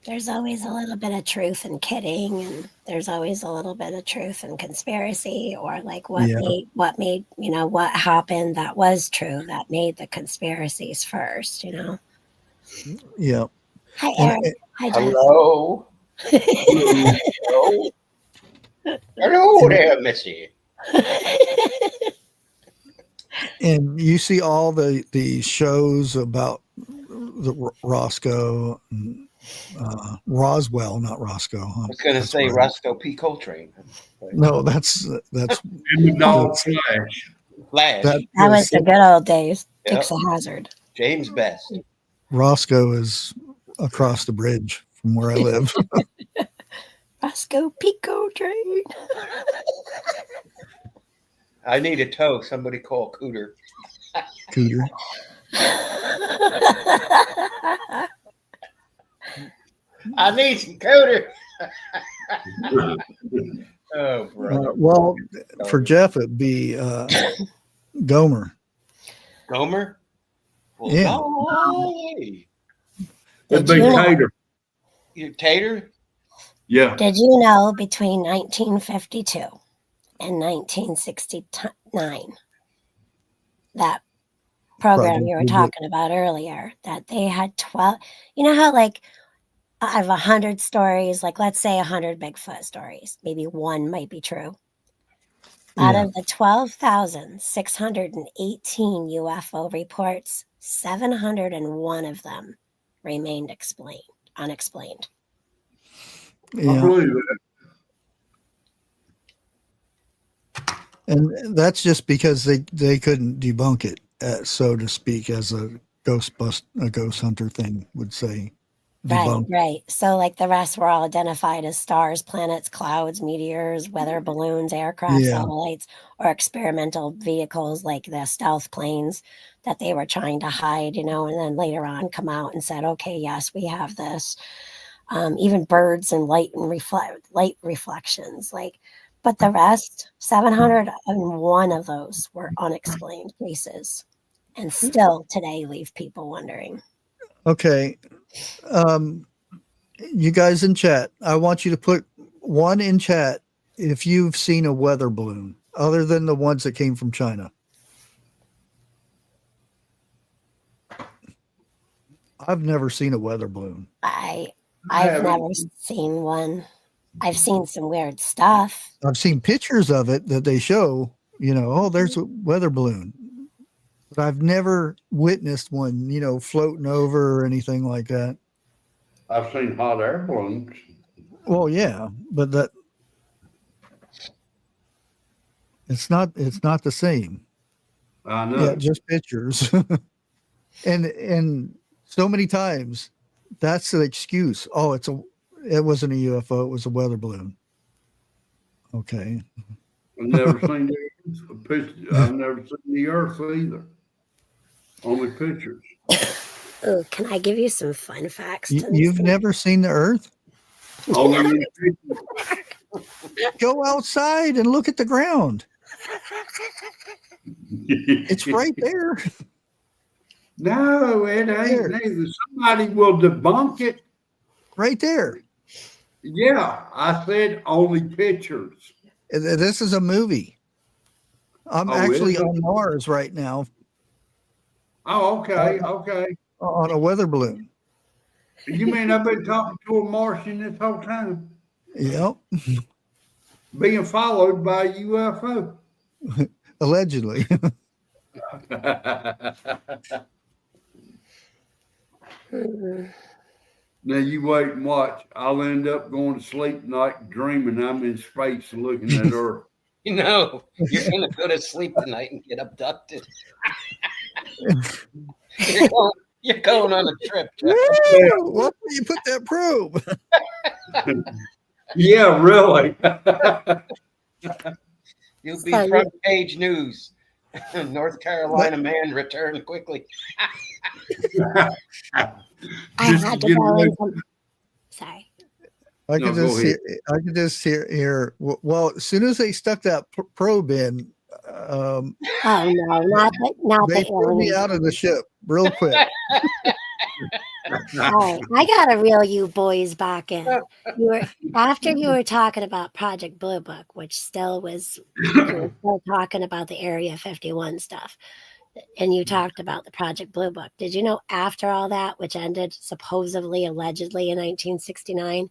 there's always a little bit of truth in kidding, and there's always a little bit of truth in conspiracy, or like what made what happened that was true that made the conspiracies first. Yeah. Hi, Eric. Hi, Jeff. Hello. Hello. Hello there, Missy. And you see all the shows about the Roscoe, Roswell, not Roscoe. I was going to say right. Roscoe P. Coltrane. No, that's in the dog Flash. That was the good old days. Yep. Dukes of Hazzard. James Best. Roscoe is across the bridge from where I live. Roscoe Pico train. I need a tow. Somebody call Cooter. Cooter. I need some Cooter. Oh, brother. Well, for Jeff, it'd be Gomer. Gomer? Well, yeah. Golly. It'd be Tater. Tater? Yeah. Did you know between 1952 and 1969, that program you were talking about earlier, that they had 12, how like I have 100 stories, like let's say 100 Bigfoot stories, maybe one might be true. Out of the 12,618 UFO reports, 701 of them remained unexplained. Yeah. I believe that. And that's just because they couldn't debunk it, so to speak, as a ghost hunter thing would say. Debunk. Right. So, like the rest were all identified as stars, planets, clouds, meteors, weather balloons, aircraft, Yeah. satellites, or experimental vehicles like the stealth planes that they were trying to hide, and then later on come out and said, okay, yes, we have this. Even birds and light reflections. But the rest, 701 of those were unexplained cases, and still today leave people wondering. Okay. You guys in chat, I want you to put one in chat if you've seen a weather balloon other than the ones that came from China. I've never seen a weather balloon. I've never seen one. I've seen some weird stuff. I've seen pictures of it that they show, oh, there's a weather balloon. But I've never witnessed one, floating over or anything like that. I've seen hot air balloons. Well, yeah, but it's not the same. I know. Yeah, just pictures. and so many times that's the excuse. Oh, it wasn't a UFO, it was a weather balloon. Okay. I've never seen a picture. I've never seen the Earth either. Only pictures. Oh, can I give you some fun facts? You've never seen the Earth? Only in pictures. Go outside and look at the ground. It's right there. No, it ain't neither. Somebody will debunk it. Right there. Yeah, I said only pictures. This is a movie. I'm actually on Mars right now. Oh, okay, okay. On a weather balloon. You mean I've been talking to a Martian this whole time? Yep. Being followed by a UFO. Allegedly. Now you wait and watch. I'll end up going to sleep tonight dreaming I'm in space looking at Earth. You're going to go to sleep tonight and get abducted. You're going on a trip. Why do you put that probe? Yeah, really. You'll be front page news. North Carolina man returned quickly. I had to go in. Sorry. I could just hear. Well, as soon as they stuck that probe in, oh no, not they threw me out of the ship real quick. All right, I gotta reel you boys back in. After you were talking about Project Blue Book, which still was still talking about the Area 51 stuff, and you talked about the Project Blue Book. Did you know after all that, which ended supposedly, allegedly in 1969,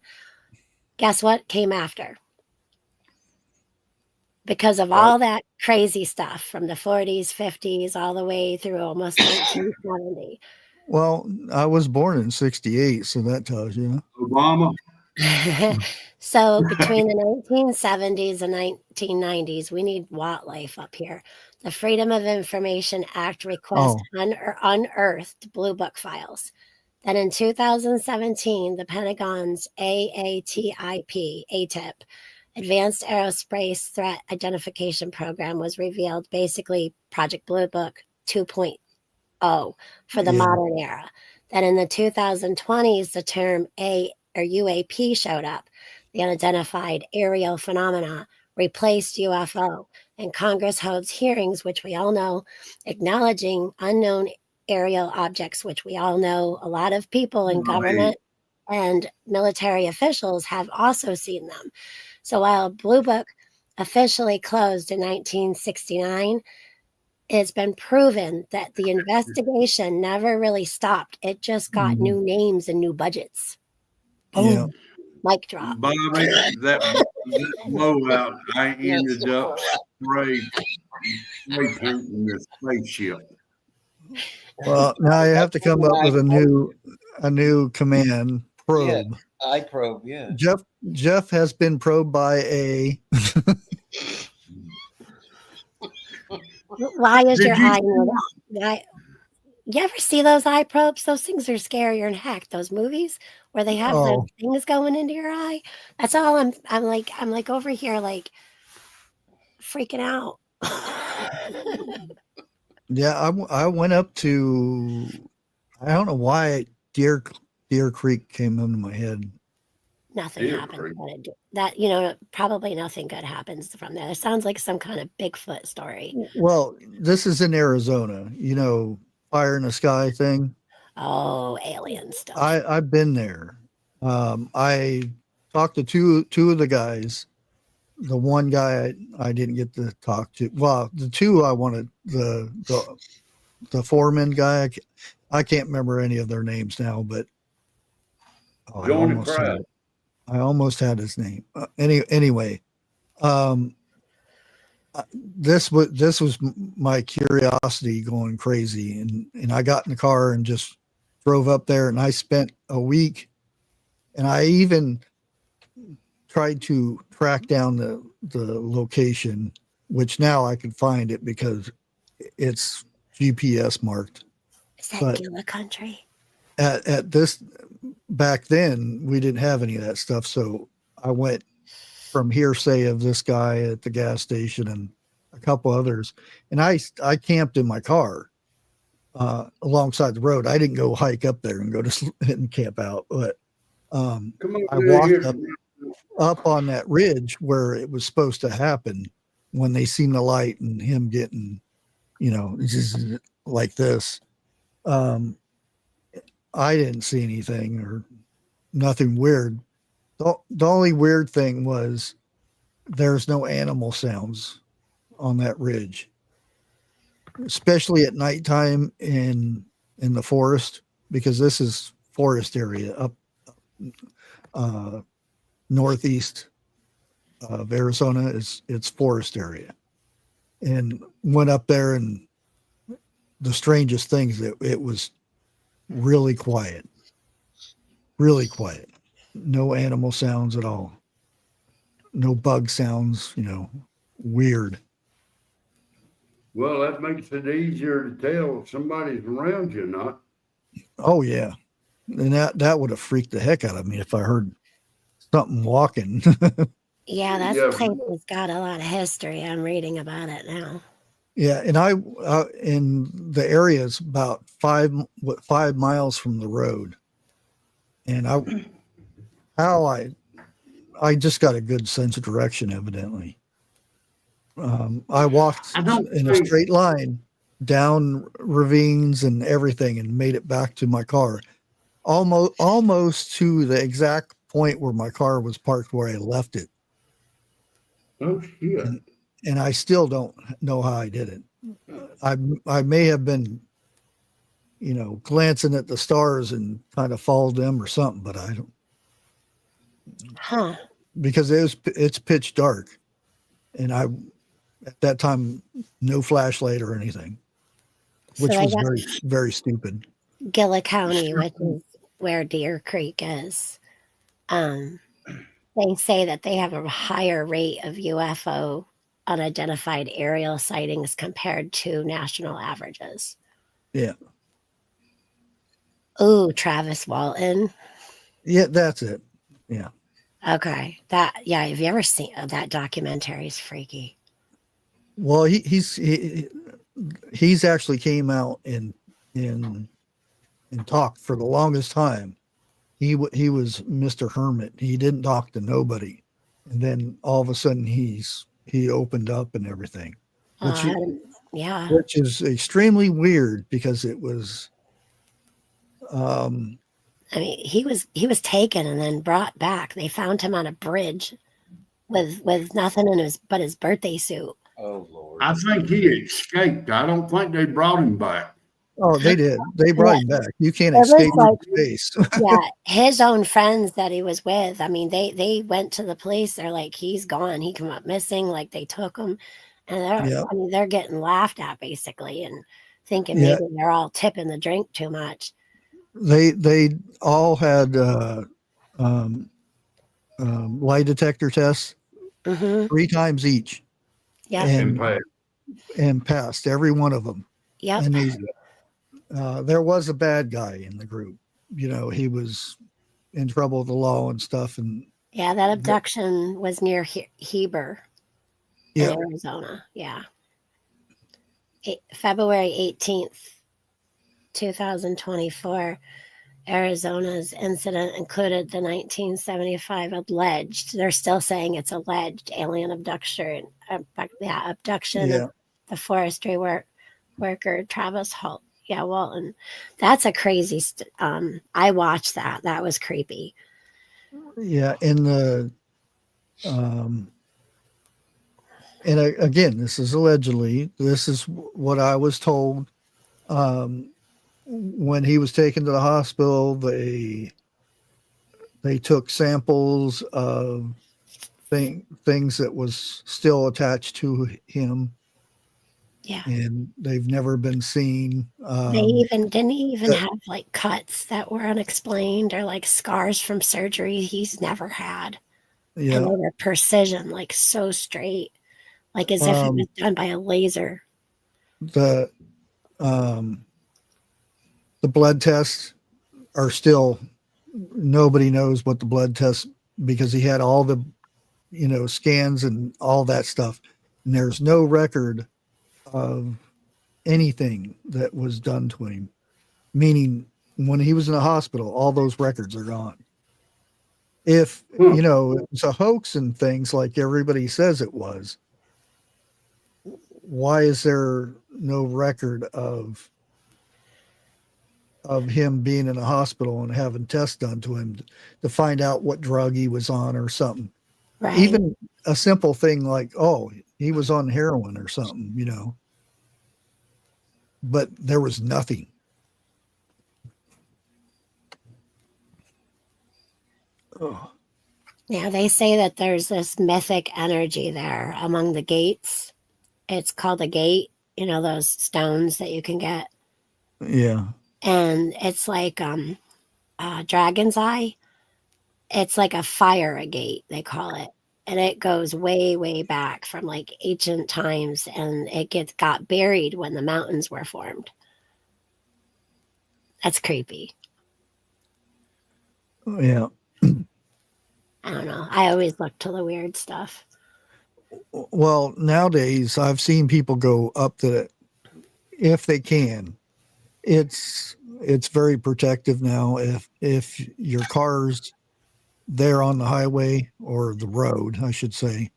guess what came after? Because of all that crazy stuff from the 40s, 50s, all the way through almost 1970. Well, I was born in 68, so that tells you. Obama. So between the 1970s and 1990s, we need wildlife up here. The Freedom of Information Act request unearthed Blue Book files. Then in 2017, the Pentagon's ATIP, Advanced Aerospace Threat Identification Program, was revealed, basically Project Blue Book 2.0 for the modern era. Then in the 2020s, the term UAP showed up. The unidentified aerial phenomena replaced UFO, and Congress holds hearings, which we all know, acknowledging unknown aerial objects, which we all know a lot of people in government and military officials have also seen them. So while Blue Book officially closed in 1969, it's been proven that the investigation never really stopped. It just got new names and new budgets. Boom. Yeah. Mic drop. Bobby, that blowout, I ended up spray painting the spaceship. Well, now you have to come up with a new command, probe. Yeah, I probe, yeah. Jeff has been probed by a Why is Did your you eye near the eye? You ever see those eye probes? Those things are scarier than heck. Those movies where they have the Oh, things going into your eye. That's all I'm like over here like freaking out. yeah. I went up to, I don't know why Deer Creek came into my head. Nothing Deer happens Creek. when it that probably nothing good happens from there. It sounds like some kind of Bigfoot story. Well, this is in Arizona, fire in the sky thing. Oh, alien stuff. I've been there. I talked to two of the guys. The one guy I didn't get to talk to. Well, the two I wanted, the foreman guy. I can't remember any of their names now, but I Join the almost had crowd. it. I almost had his name. Anyway, um, this was my curiosity going crazy, and I got in the car and just drove up there, and I spent a week, and I even tried to track down the location, which now I can find it because it's GPS marked. Is that But Gila country? at this back then we didn't have any of that stuff, so I went from hearsay of this guy at the gas station and a couple others, and I camped in my car alongside the road. I didn't go hike up there and go to and camp out, but Come on I down walked here. up on that ridge where it was supposed to happen when they seen the light and him getting, just like this. I didn't see anything or nothing weird. The only weird thing was there's no animal sounds on that ridge, especially at nighttime in the forest, because this is forest area up northeast of Arizona. It's forest area, and went up there, and the strangest things, it was really quiet, no animal sounds at all, no bug sounds, weird. Well, that makes it easier to tell if somebody's around you or not. Oh yeah, and that would have freaked the heck out of me if I heard something walking. Yeah, that Yeah. place has got a lot of history. I'm reading about it now. Yeah, and I in the area is about 5 miles from the road, and I just got a good sense of direction, evidently. I walked I don't in a think- straight line down ravines and everything, and made it back to my car, almost to the exact point where my car was parked, where I left it. Oh shit. And I still don't know how I did it. I may have been, glancing at the stars and kind of followed them or something, but I don't, Huh. because it's pitch dark, and I at that time no flashlight or anything, which So I was got very, very stupid. Gila County, which is where Deer Creek is. They say that they have a higher rate of UFO unidentified aerial sightings compared to national averages. Yeah. Ooh, Travis Walton. Yeah, that's it. Yeah. Okay. Have you ever seen that documentary? Is freaky. Well, he's actually came out and talked for the longest time. He was Mr. Hermit. He didn't talk to nobody, and then all of a sudden he opened up and everything, Yeah. which is extremely weird, because it was. I mean, he was taken and then brought back. They found him on a bridge with nothing in but his birthday suit. Oh Lord. I think he escaped. I don't think they brought him back. Oh, they did. They brought him back. You can't It was escape like- space. Yeah, his own friends that he was with. I mean, they went to the police. They're like, he's gone. He came up missing. Like, they took him, and Yeah. they're getting laughed at basically, and thinking Yeah. maybe they're all tipping the drink too much. They all had lie detector tests Mm-hmm. 3 times each. Yeah. And And passed. and passed every one of them. Yep. And there was a bad guy in the group. You know, he was in trouble with the law and stuff. And Yeah, that abduction was near Heber in yeah, Arizona. Yeah. February 18th, 2024. Arizona's incident included the 1975 alleged, they're still saying it's alleged, alien abduction Yeah. of the forestry worker Travis Holt. Yeah, Walton. That's a crazy. I watched that. That was creepy. Yeah. And again, this is allegedly. This is what I was told. When he was taken to the hospital, they took samples of things that was still attached to him. Yeah. And they've never been seen. They didn't even have like cuts that were unexplained or like scars from surgery he's never had. Yeah. And they were precision, like so straight, like as if it was done by a laser. The blood tests are still, nobody knows what the blood tests, because he had all the, scans and all that stuff. And there's no record of anything that was done to him, meaning when he was in the hospital, all those records are gone. If, it was a hoax and things like everybody says it was, why is there no record of him being in a hospital and having tests done to him to find out what drug he was on or something? Right. Even a simple thing like, oh, he was on heroin or something, but there was nothing. Oh. Yeah, they say that there's this mythic energy there among the gates. It's called a gate, those stones that you can get. Yeah. And it's like dragon's eye. It's like a fire agate, they call it. And it goes way, way back from like ancient times, and it got buried when the mountains were formed. That's creepy. Yeah. I don't know. I always look to the weird stuff. Well, nowadays I've seen people go up to it if they can. It's very protective now. If your car's there on the highway or the road, I should say,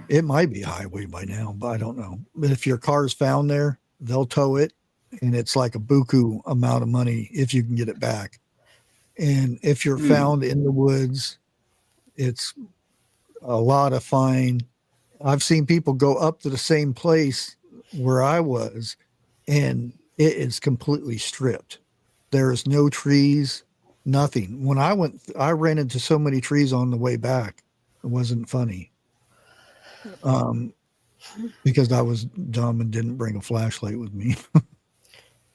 it might be a highway by now, but I don't know. But if your car's found there, they'll tow it, and it's like a buku amount of money if you can get it back. And if you're found in the woods, it's a lot of fine. I've seen people go up to the same place where I was, and it is completely stripped. There's no trees, nothing. When I went, I ran into so many trees on the way back. It wasn't funny. Because I was dumb and didn't bring a flashlight with me.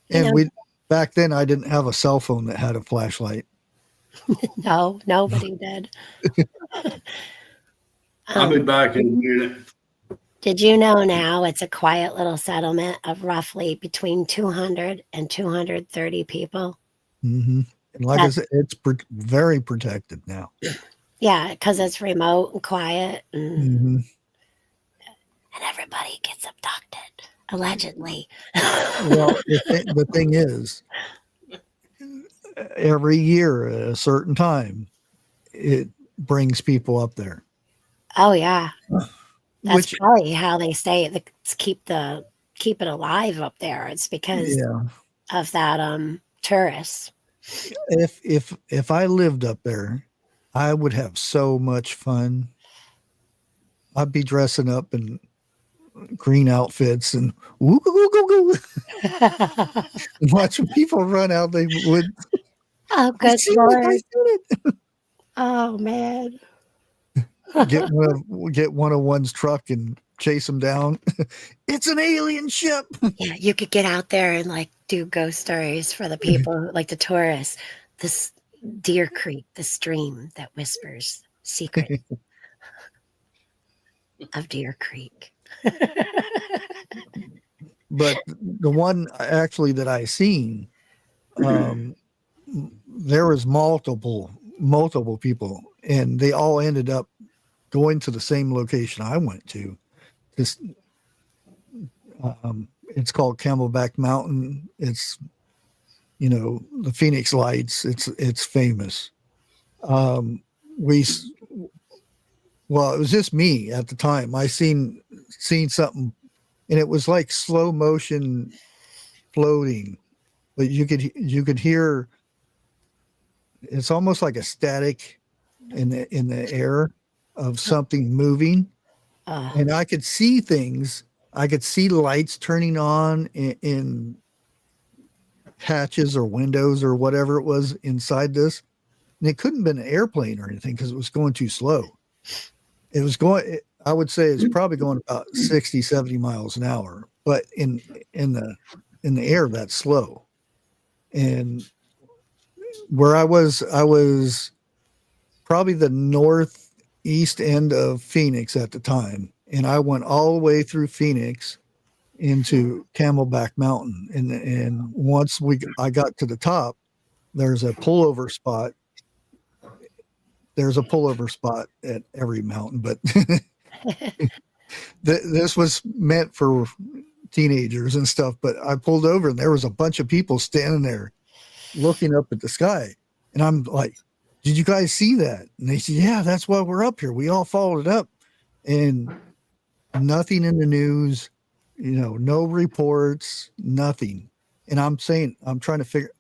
And back then I didn't have a cell phone that had a flashlight. No, nobody did. I'll be back in a minute. Did you know now it's a quiet little settlement of roughly between 200 and 230 people? Mm-hmm. And like I said, it's very protected now. Yeah, because it's remote and quiet, and everybody gets abducted, allegedly. Well, the thing is, every year at a certain time, it brings people up there. Oh yeah, that's probably how they say it, keep it alive up there. It's because of that tourists. If I lived up there, I would have so much fun. I'd be dressing up in green outfits and woo goo goo goo, watching people run out. They would. Oh, good Lord! Oh man! Get one of one's truck and chase them down. It's an alien ship. Yeah, you could get out there and like do ghost stories for the people, like the tourists. This Deer Creek, the stream that whispers secrets of Deer Creek. But the one actually that I seen, there was multiple people, and they all ended up going to the same location I went to. This, it's called Camelback Mountain. It's, you know, the Phoenix Lights. It's famous. We, well, it was just me at the time. I seen something, and it was like slow motion floating, but you could hear. It's almost like a static in the air of something moving, and I could see things. I could see lights turning on in hatches or windows or whatever it was inside this. And it couldn't have been an airplane or anything because it was going too slow. It was going, I would say it's probably going about 60, 70 miles an hour, but in the air, that's slow. And where I was probably the northeast end of Phoenix at the time. And I went all the way through Phoenix into Camelback Mountain. And once I got to the top, there's a pullover spot. There's a pullover spot at every mountain, but this was meant for teenagers and stuff. But I pulled over and there was a bunch of people standing there looking up at the sky. And I'm like, did you guys see that? And they said, yeah, that's why we're up here. We all followed it up, and nothing in the news, you know, no reports, nothing. And I'm saying, I'm trying to figure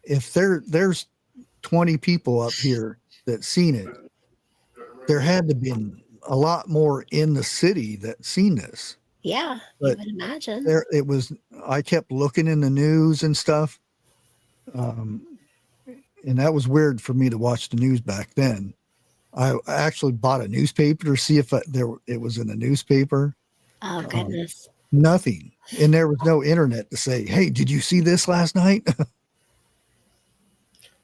if there's 20 people up here that seen it, there had to be a lot more in the city that seen this. Yeah, but you would imagine. There it was. I kept looking in the news and stuff. And that was weird for me to watch the news back then. I actually bought a newspaper to see if it was in the newspaper. Oh, goodness. Nothing. And there was no internet to say, hey, did you see this last night?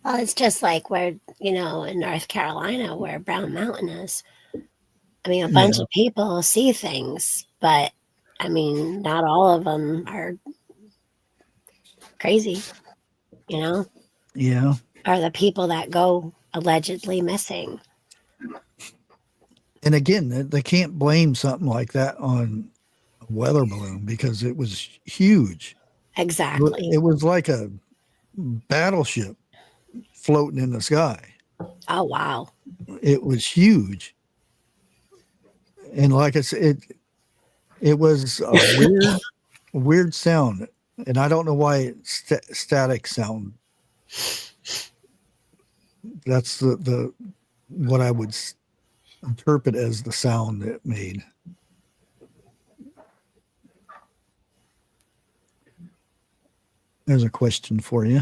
Well, it's just like where, you know, in North Carolina, where Brown Mountain is. I mean, a bunch of people see things, but I mean, not all of them are crazy, you know? Yeah. Are the people that go allegedly missing. And again, they can't blame something like that on a weather balloon because it was huge. Exactly. It was like a battleship floating in the sky. Oh, wow. It was huge. And like I said, it was a weird sound. And I don't know why it's static sound. That's the what I would interpret as the sound it made. There's a question for you.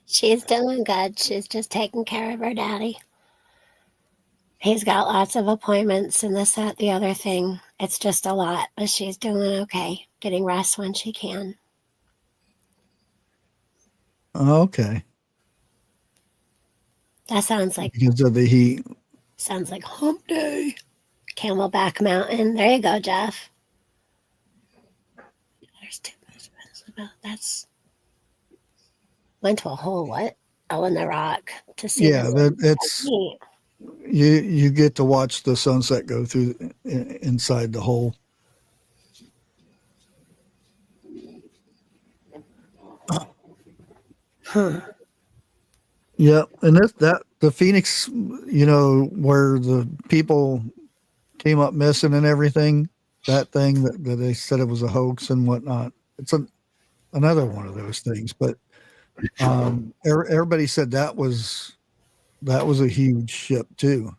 She's doing good. She's just taking care of her daddy. He's got lots of appointments and this, that, the other thing. It's just a lot, but she's doing okay. Getting rest when she can. Okay. That sounds like Because of the heat. Sounds like hump day. Camelback Mountain. There you go, Jeff. There's two. That's went to a whole what? Oh, in the rock to see. Yeah, it's you get to watch the sunset go through inside the hole. Huh. Yeah, and that the Phoenix, you know, where the people came up missing and everything, that thing that they said it was a hoax and whatnot. It's another one of those things. But everybody said that was a huge ship too.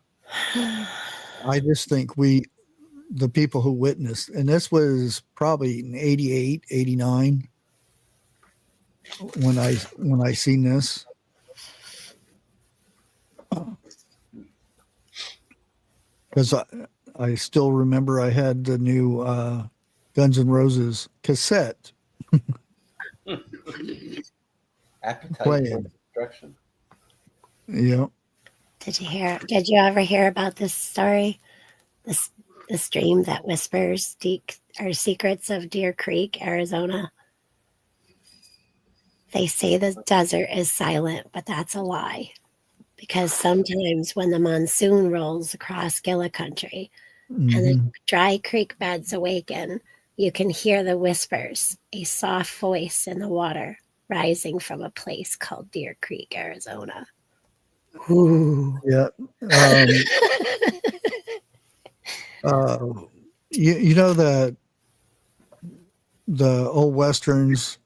I just think the people who witnessed, and this was probably in 88, 89 when I seen this. Because I still remember I had the new Guns N' Roses cassette. Appetite Playing. for destruction. Yeah. Did you ever hear about this story? This the stream that whispers or secrets of Deer Creek, Arizona. They say the desert is silent, but that's a lie. Because sometimes when the monsoon rolls across Gila Country and the dry creek beds awaken, you can hear the whispers, a soft voice in the water rising from a place called Deer Creek, Arizona. Ooh. Yeah. You know the old westerns,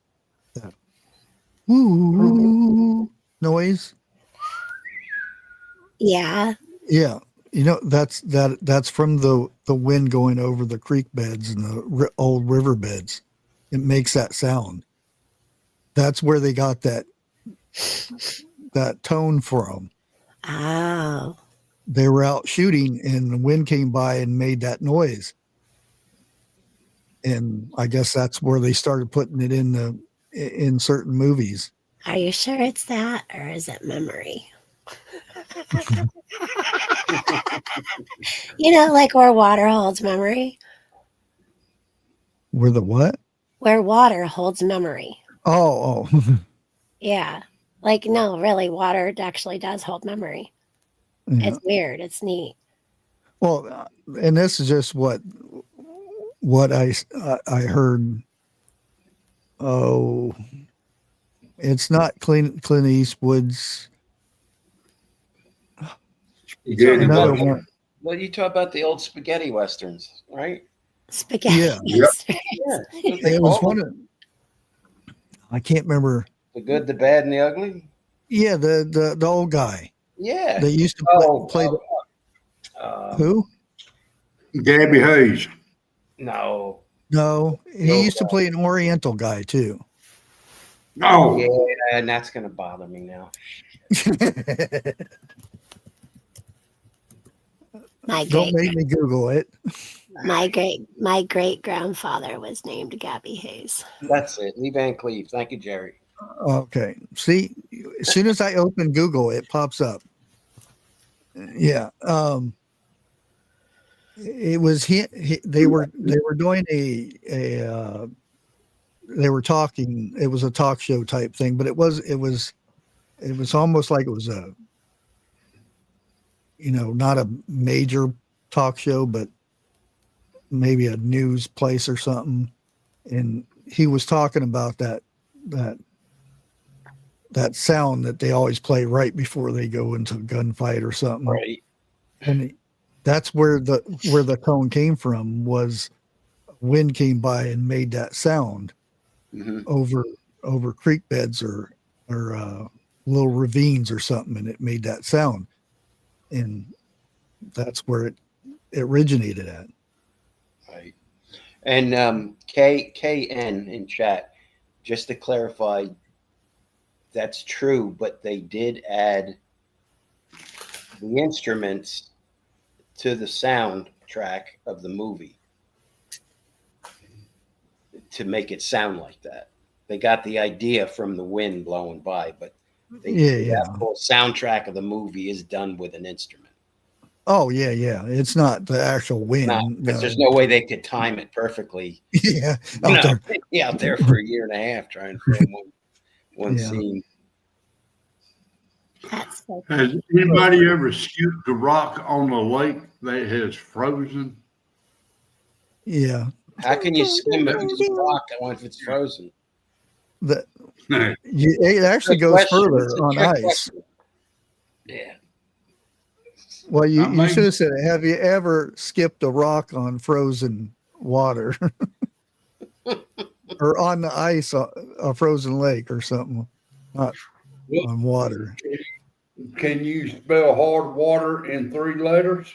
that woo noise. Yeah. Yeah, you know that's from the wind going over the creek beds and the old river beds. It makes that sound. That's where they got that tone from. Oh. They were out shooting and the wind came by and made that noise. And I guess that's where they started putting it in certain movies. Are you sure it's that, or is it memory? You know, like where water holds memory. Where the what? Where water holds memory. Oh. Yeah. Like, no, really, water actually does hold memory. Yeah. It's weird. It's neat. Well, and this is just what I heard. Oh, it's not Clint Eastwood's. Another one. Well, you talk about the old spaghetti westerns, right? Spaghetti. Yeah. Yeah. It was one of. I can't remember. The good, the bad, and the ugly. Yeah, the old guy. Yeah. They used to play who? Gabby Hayes. No. No, he used to play an Oriental guy too. Oh, Yeah, and that's gonna bother me now. Don't make me Google it. My great grandfather was named Gabby Hayes. That's it. Lee Van Cleve. Thank you, Jerry. Okay. See, as soon as I open Google, it pops up. Yeah. It was they were doing they were talking. It was a talk show type thing, but it was almost like it was a, not a major talk show, but maybe a news place or something. And he was talking about that sound that they always play right before they go into a gunfight or something. Right. And that's where the tone came from, was wind came by and made that sound over creek beds or little ravines or something, and it made that sound. And that's where it originated at. Right. And KN in chat, just to clarify, that's true, but they did add the instruments to the soundtrack of the movie to make it sound like that. They got the idea from the wind blowing by, but that whole soundtrack of the movie is done with an instrument. Oh yeah. It's not the actual wind. Because there's no way they could time it perfectly. Yeah. Out there for a year and a half trying to film one scene. That's so cool. has anybody ever scooped a rock on a lake that has frozen? Yeah. How can you swim if it's a rock once it's frozen? It actually goes further on ice. Question. Yeah. Well, you should have said, have you ever skipped a rock on frozen water or on the ice, a frozen lake or something, not on water? Can you spell hard water in 3 letters?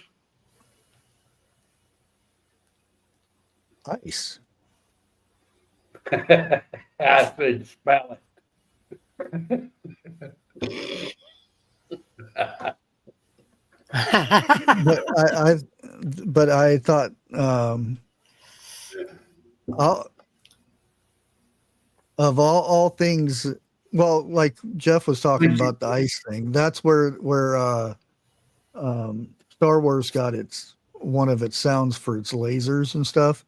Ice. I said spell it. But I thought of all things, well, like Jeff was talking about the ice thing. That's where Star Wars got its one of its sounds for its lasers and stuff.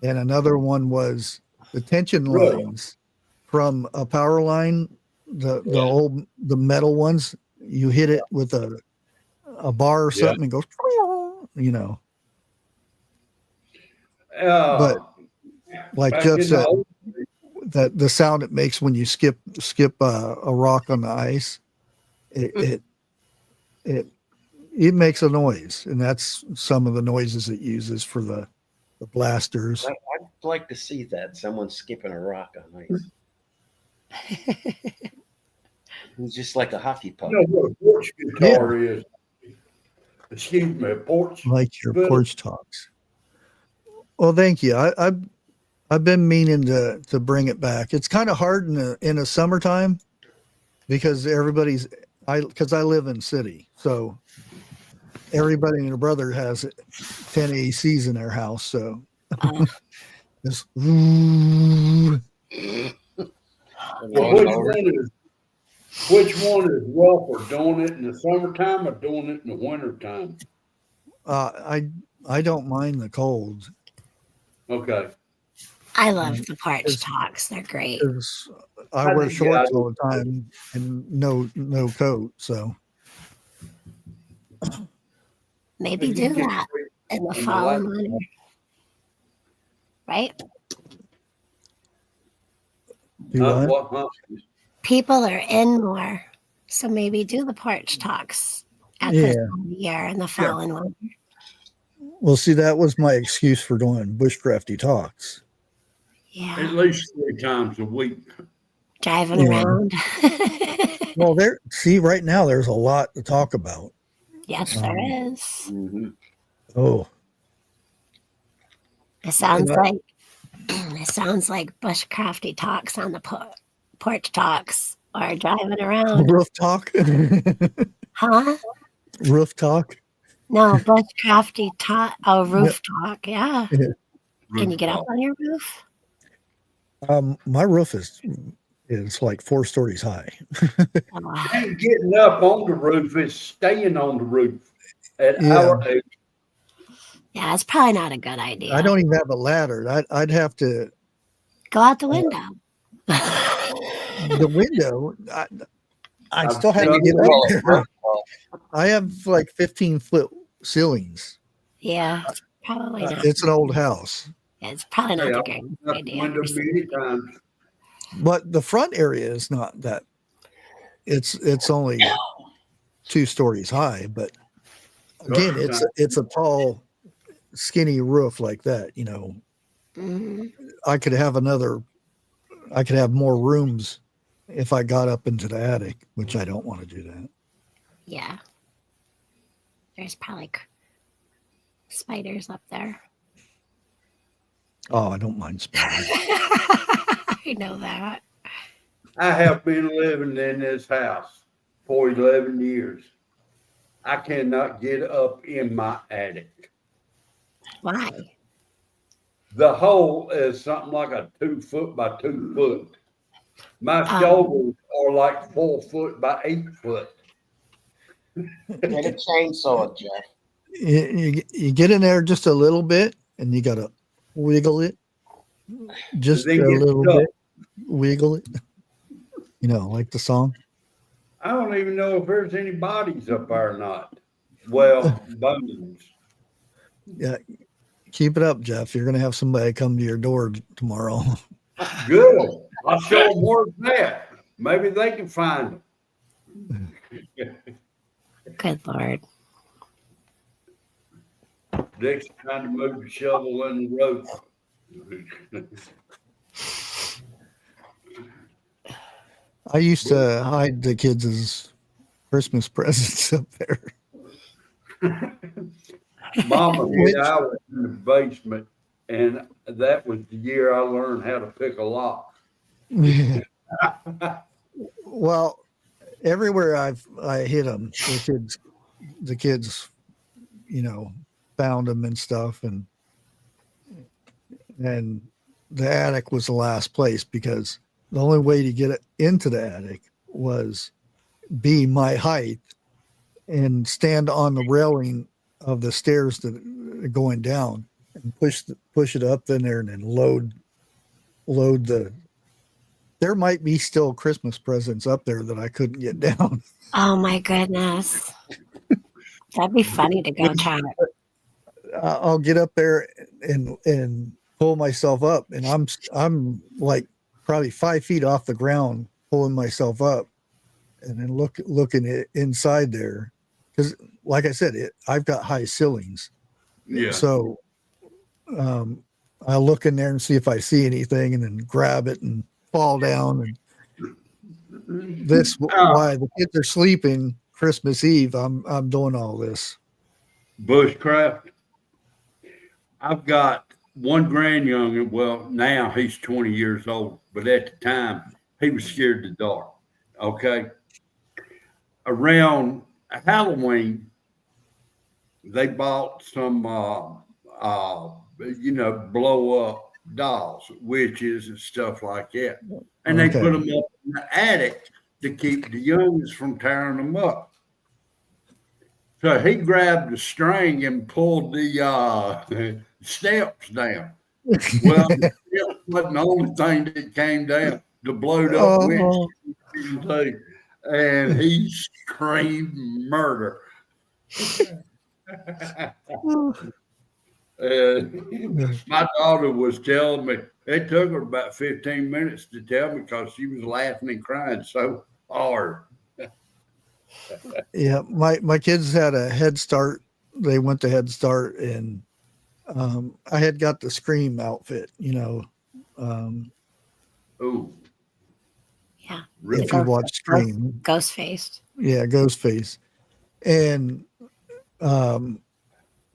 And another one was the tension Really? lines from a power line, the metal ones. You hit it with a bar or something and goes, you know. But like back Jeff in the said, old that the sound it makes when you skip a rock on the ice, it makes a noise, and that's some of the noises it uses for the blasters. I'd like to see that. Someone skipping a rock on ice. It's just like a hockey puck. You know what a porch guitar is? Excuse me, a porch. Like your fiddle. porch talks. Well, thank you. I've been meaning to bring it back. It's kind of hard in the summertime because because I live in city, so everybody and their brother has 10 ACs in their house, so this. Which one is rougher, doing it in the summertime or doing it in the wintertime? I don't mind the cold. Okay. I love the porch talks. They're great. 'Cause I wear shorts all the time and no coat, so Maybe do that in the fall and winter. Right? do what? People are in more. So maybe do the porch talks at this time of the year in the fall and winter. Well, see, that was my excuse for doing Bushcrafty talks. Yeah. At least 3 times a week. Driving around. Well, right now there's a lot to talk about. Yes, there is. Mm-hmm. Oh, It sounds like Bushcrafty talks on the porch talks or driving around. roof talk. Huh? Roof talk. No, Bushcrafty talk. Oh, roof talk. Yeah. Yeah. Can you get up on your roof? My roof is like 4 stories high. Oh, Ain't getting up on the roof, it's staying on the roof at our age. yeah, it's probably not a good idea. I don't even have a ladder. I'd have to Go out the window. the window. I still have to get up there. I have like 15-foot ceilings. Yeah, it's probably not. It's an old house, It's probably not a great I've idea. window many times. but the front area is not that. It's only 2 stories high, but again, it's a tall, skinny roof like that. You know, Mhm. I could have more rooms if I got up into the attic, which I don't want to do that. Yeah. There's probably spiders up there. Oh, I don't mind spiders. I know that. I have been living in this house for 11 years. I cannot get up in my attic. Why? The hole is something like a 2 foot by 2 foot. My shoulders are like 4 foot by 8 foot. Get a chainsaw, Jeff. You get in there just a little bit, and you got to wiggle it just a little bit. Wiggle it. You know, like the song. I don't even know if there's any bodies up there or not. Well, bones. Yeah. Keep it up, Jeff. You're going to have somebody come to your door tomorrow. Good. I'll show them where's that. Maybe they can find them. Good Lord. Dick's trying to move the shovel in the road. I used to hide the kids' Christmas presents up there. Mama said I was in the basement, and that was the year I learned how to pick a lock. Well, everywhere I hit them, the kids, you know, found them and stuff, and the attic was the last place because the only way to get into the attic was be my height and stand on the railing of the stairs that are going down, and push it up in there, and then load the. There might be still Christmas presents up there that I couldn't get down. Oh my goodness. That'd be funny to go try. I'll get up there and pull myself up, and I'm like probably 5 feet off the ground, pulling myself up, and then looking at inside there, because like I said, I've got high ceilings. Yeah. So I look in there and see if I see anything, and then grab it and fall down. And this why the kids are sleeping Christmas Eve. I'm doing all this. Bushcraft. I've got one grandyoungin. Well, now he's 20 years old, but at the time he was scared to dark. Okay. Around Halloween, they bought some, blow up dolls, witches and stuff like that. And they put them up in the attic to keep the youngins from tearing them up. So he grabbed the string and pulled the steps down. Well, the steps wasn't the only thing that came down. The blowed up witch. And he screamed murder. My daughter was telling me, it took her about 15 minutes to tell me because she was laughing and crying so hard. Yeah, my kids had a Head Start. They went to Head Start, and I had got the Scream outfit, Oh. Yeah. Really? If you watch Scream. Ghostface. Yeah, Ghostface. And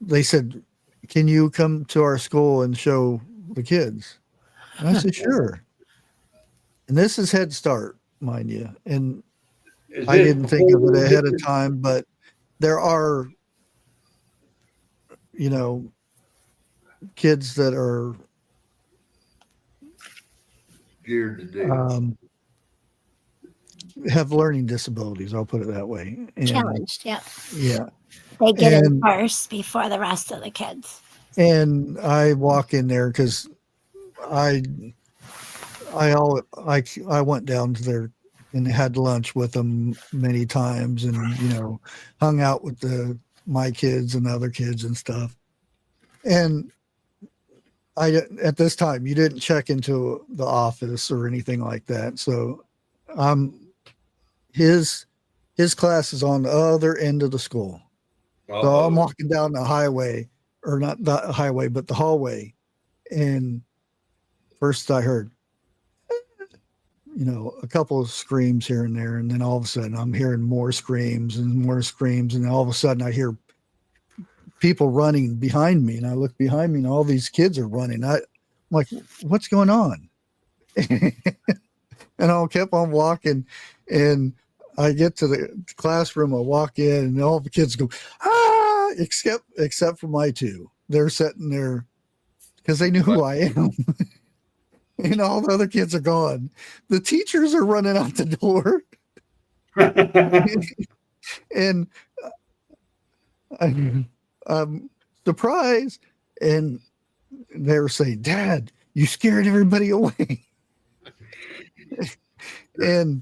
they said, can you come to our school and show the kids? And I said, sure. And this is Head Start, mind you. And I didn't think of it ahead of time, but there are, kids that are Scared to death. Have learning disabilities. I'll put it that way. And, Challenged, yeah. Yeah. They get in first before the rest of the kids. And I walk in there because I went down to their and had lunch with them many times, and hung out with my kids and other kids and stuff. And at this time, you didn't check into the office or anything like that. So his class is on the other end of the school. So I'm walking down the highway, or not the highway, but the hallway. And first I heard, a couple of screams here and there. And then all of a sudden I'm hearing more screams and more screams. And all of a sudden I hear people running behind me. And I look behind me and all these kids are running. I'm like, what's going on? And I kept on walking, and I get to the classroom. I walk in, and all the kids go, ah, except for my two. They're sitting there because they knew who I am. And all the other kids are gone. The teachers are running out the door. And I'm surprised. And they were saying, Dad, you scared everybody away. And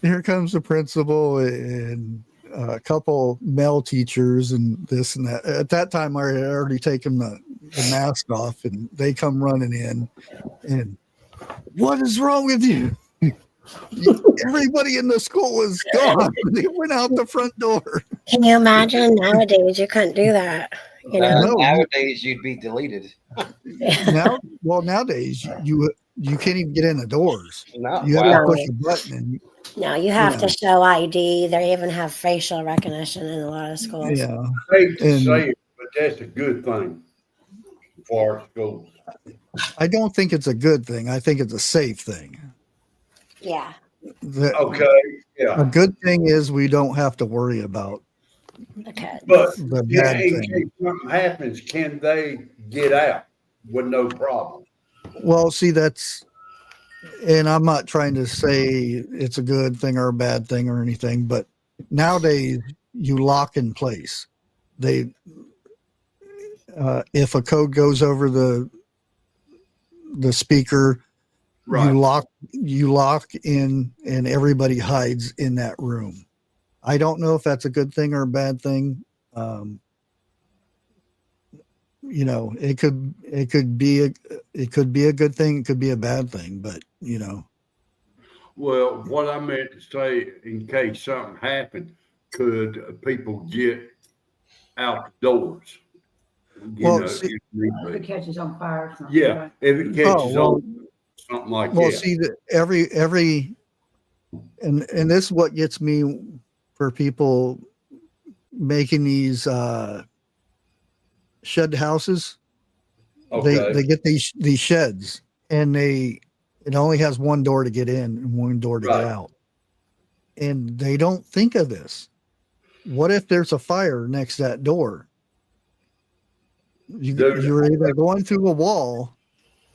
here comes the principal and a couple male teachers and this and that. At that time, I had already taken the mask off, and they come running in. And what is wrong with you? Everybody in the school is gone. They went out the front door. Can you imagine? Nowadays, you couldn't do that. No. Nowadays, you'd be deleted. Nowadays, you can't even get in the doors. No, You have to push a button. And, No, you have to show ID. They even have facial recognition in a lot of schools. yeah. I hate to say it, but that's a good thing for our schools. I don't think it's a good thing. I think it's a safe thing. Yeah. Okay, yeah. A good thing is we don't have to worry about Okay. But the in bad case thing. something happens, can they get out with no problem? Well, see, and I'm not trying to say it's a good thing or a bad thing or anything, but nowadays you lock in place. if a code goes over the speaker, Right. you lock in, and everybody hides in that room. I don't know if that's a good thing or a bad thing. You know, it could be a good thing, it could be a bad thing, but you know. Well, what I meant to say, in case something happened, could people get outdoors? Well, If need If it be. catches on fire or something. Yeah, right? if it catches well, on something like well, that. see that every and this is what gets me for people making these shed houses. Okay. They get these sheds, and it only has one door to get in and one door to get Right. out. And they don't think of this. What if there's a fire next to that door? You're either going through a wall,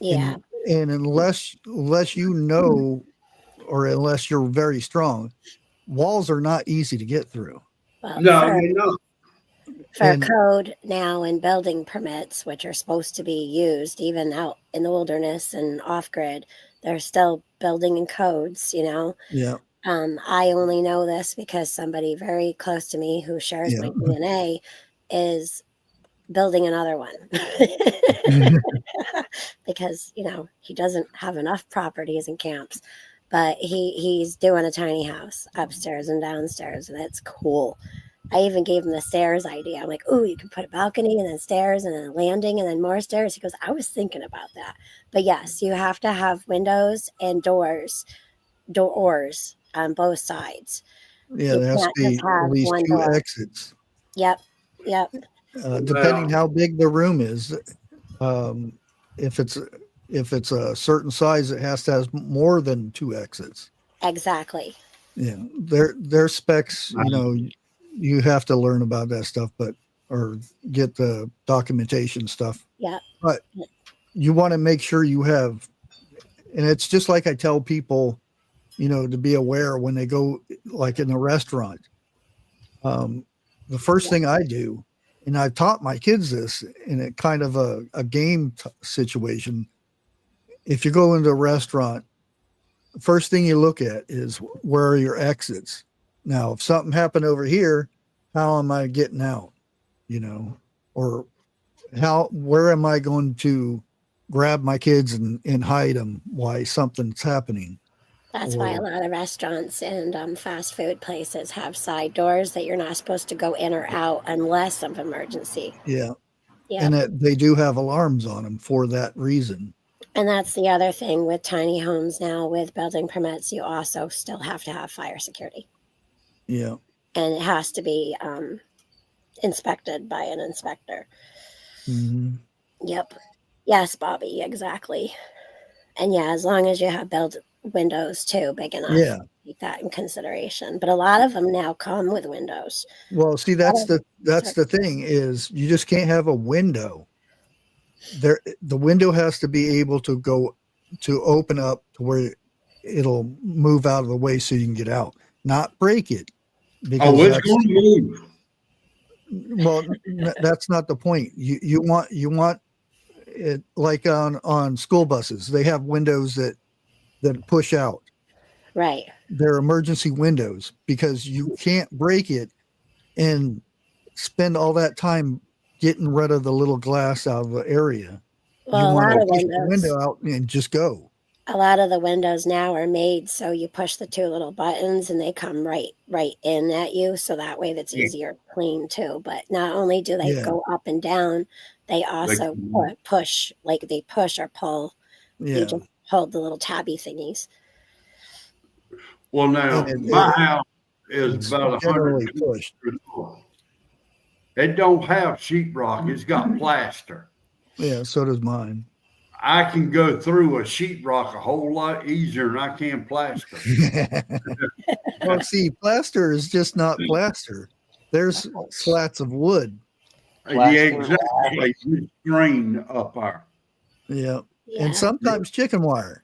Yeah. and unless you know, or unless you're very strong, walls are not easy to get through. Well, No, for, they're not. for And- code now and building permits, which are supposed to be used even out in the wilderness and off grid, they're still building in codes, you know. Yeah. I only know this because somebody very close to me who shares my DNA is building another one because, you know, he doesn't have enough properties and camps, but he's doing a tiny house upstairs and downstairs, and it's cool. I even gave him the stairs idea. I'm like, oh, you can put a balcony and then stairs and then a landing and then more stairs. He goes, I was thinking about that. But yes, you have to have windows and doors on both sids. Yeah, You there has to can't be just have at least one 2 door. exits. Yep. Depending how big the room is. If it's a certain size, it has to have more than 2 exits. Exactly. Yeah, their specs, you know, you have to learn about that stuff, or get the documentation stuff. Yeah. But you want to make sure you have, and it's just like I tell people, you know, to be aware when they go, like in a restaurant. The first thing I do, and I've taught my kids this in a kind of a game situation. If you go into a restaurant, the first thing you look at is where are your exits. Now, if something happened over here, how am I getting out? You know, or where am I going to grab my kids and hide them while something's happening? That's why a lot of restaurants and fast food places have side doors that you're not supposed to go in or out unless of emergency. Yeah. Yeah. And they do have alarms on them for that reason. And that's the other thing with tiny homes now with building permits, you also still have to have fire security. Yeah. And it has to be inspected by an inspector. Mm-hmm. Yep. Yes, Bobby, exactly. And yeah, as long as you have built windows too, big enough. Yeah. Take that in consideration. But a lot of them now come with windows. Well, see, that's the thing is you just can't have a window. The window has to be able to open up to where it'll move out of the way so you can get out, not break it. Because It's going to move. Well, that's not the point. You want it like on school buses. They have windows that push out. Right. They're emergency windows because you can't break it and spend all that time getting rid of the little glass out of the area. Well, you a lot want of to push the windows. window out and just go. A lot of the windows now are made so you push the 2 little buttons and they come right in at you, so that way that's easier to clean too. But not only do they go up and down, they also push, like they push or pull. Yeah. You just hold the little tabby thingies. Well, now my house is about generally 100 pushed. It don't have sheetrock. It's got plaster. Yeah, so does mine. I can go through a sheetrock a whole lot easier than I can plaster. Well, see, plaster is just not plaster. There's slats of wood. Yeah, exactly. Strain up there. Yeah. Yeah. And sometimes chicken wire.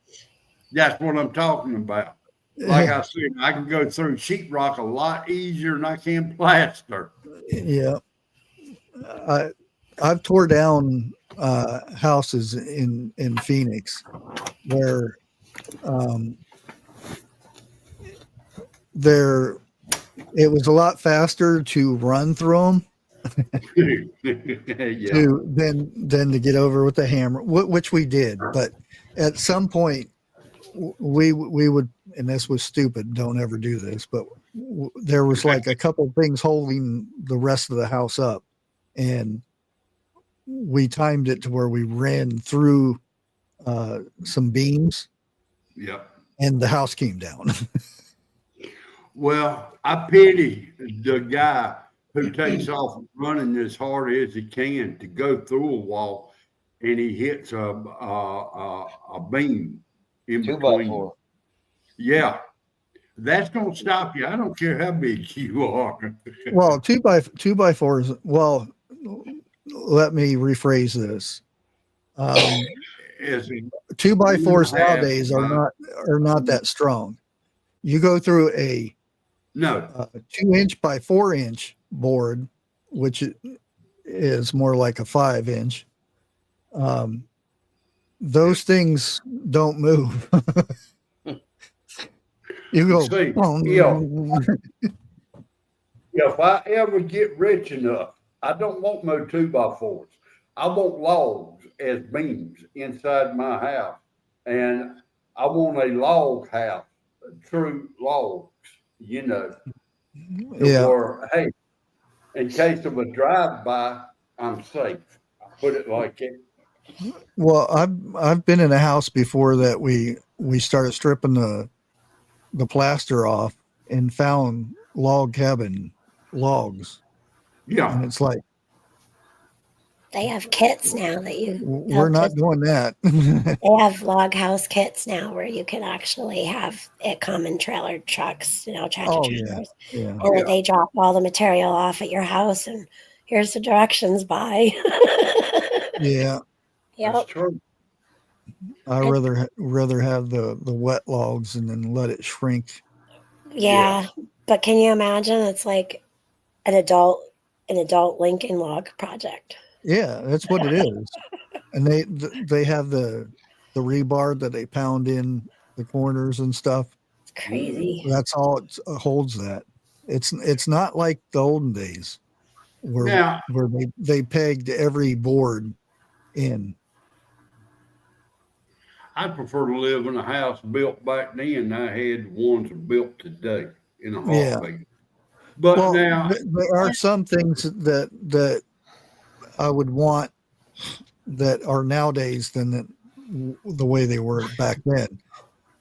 That's what I'm talking about. Like I said, I can go through sheetrock a lot easier than I can plaster. Yeah. I've tore down houses in Phoenix where there it was a lot faster to run through them Yeah. than to get over with the hammer, which we did. But at some point, we would, and this was stupid. Don't ever do this. But there was like a couple things holding the rest of the house up, and we timed it to where we ran through some beams, Yeah. and the house came down. Well, I pity the guy who takes off running as hard as he can to go through a wall, and he hits a beam in 2x4. between. Yeah, that's gonna stop you. I don't care how big you are. Well, two by fours. Well, let me rephrase this. As a 2x4s 2.5 nowadays are not that strong. You go through a no, 2-inch by 4-inch board, which is more like a 5-inch. Those things don't move. You go. see, if I ever get rich enough, I don't want no 2x4s. I want logs as beams inside my house, and I want a log house, true logs. You know, Yeah. or hey, in case of a drive-by, I'm safe. I put it like that. Well, I've been in a house before that we started stripping the plaster off and found log cabin logs, and Yeah, it's like They have kits now that we're not doing that. they have log house kits now where you can actually have it come in trailer trucks, tractor Oh trailers. yeah. And then they drop all the material off at your house and here's the directions by. Yeah. Yep. that's true. I rather have the wet logs and then let it shrink. Yeah. But can you imagine it's like an adult Lincoln log project? Yeah, that's what it is. And they have the rebar that they pound in the corners and stuff. It's crazy. That's all it holds that. It's not like the olden days where Now, they pegged every board in. I prefer to live in a house built back then. I had ones built today in a Yeah. heartbeat. But Well, now, there are some things that I would want that are nowadays than the way they were back then.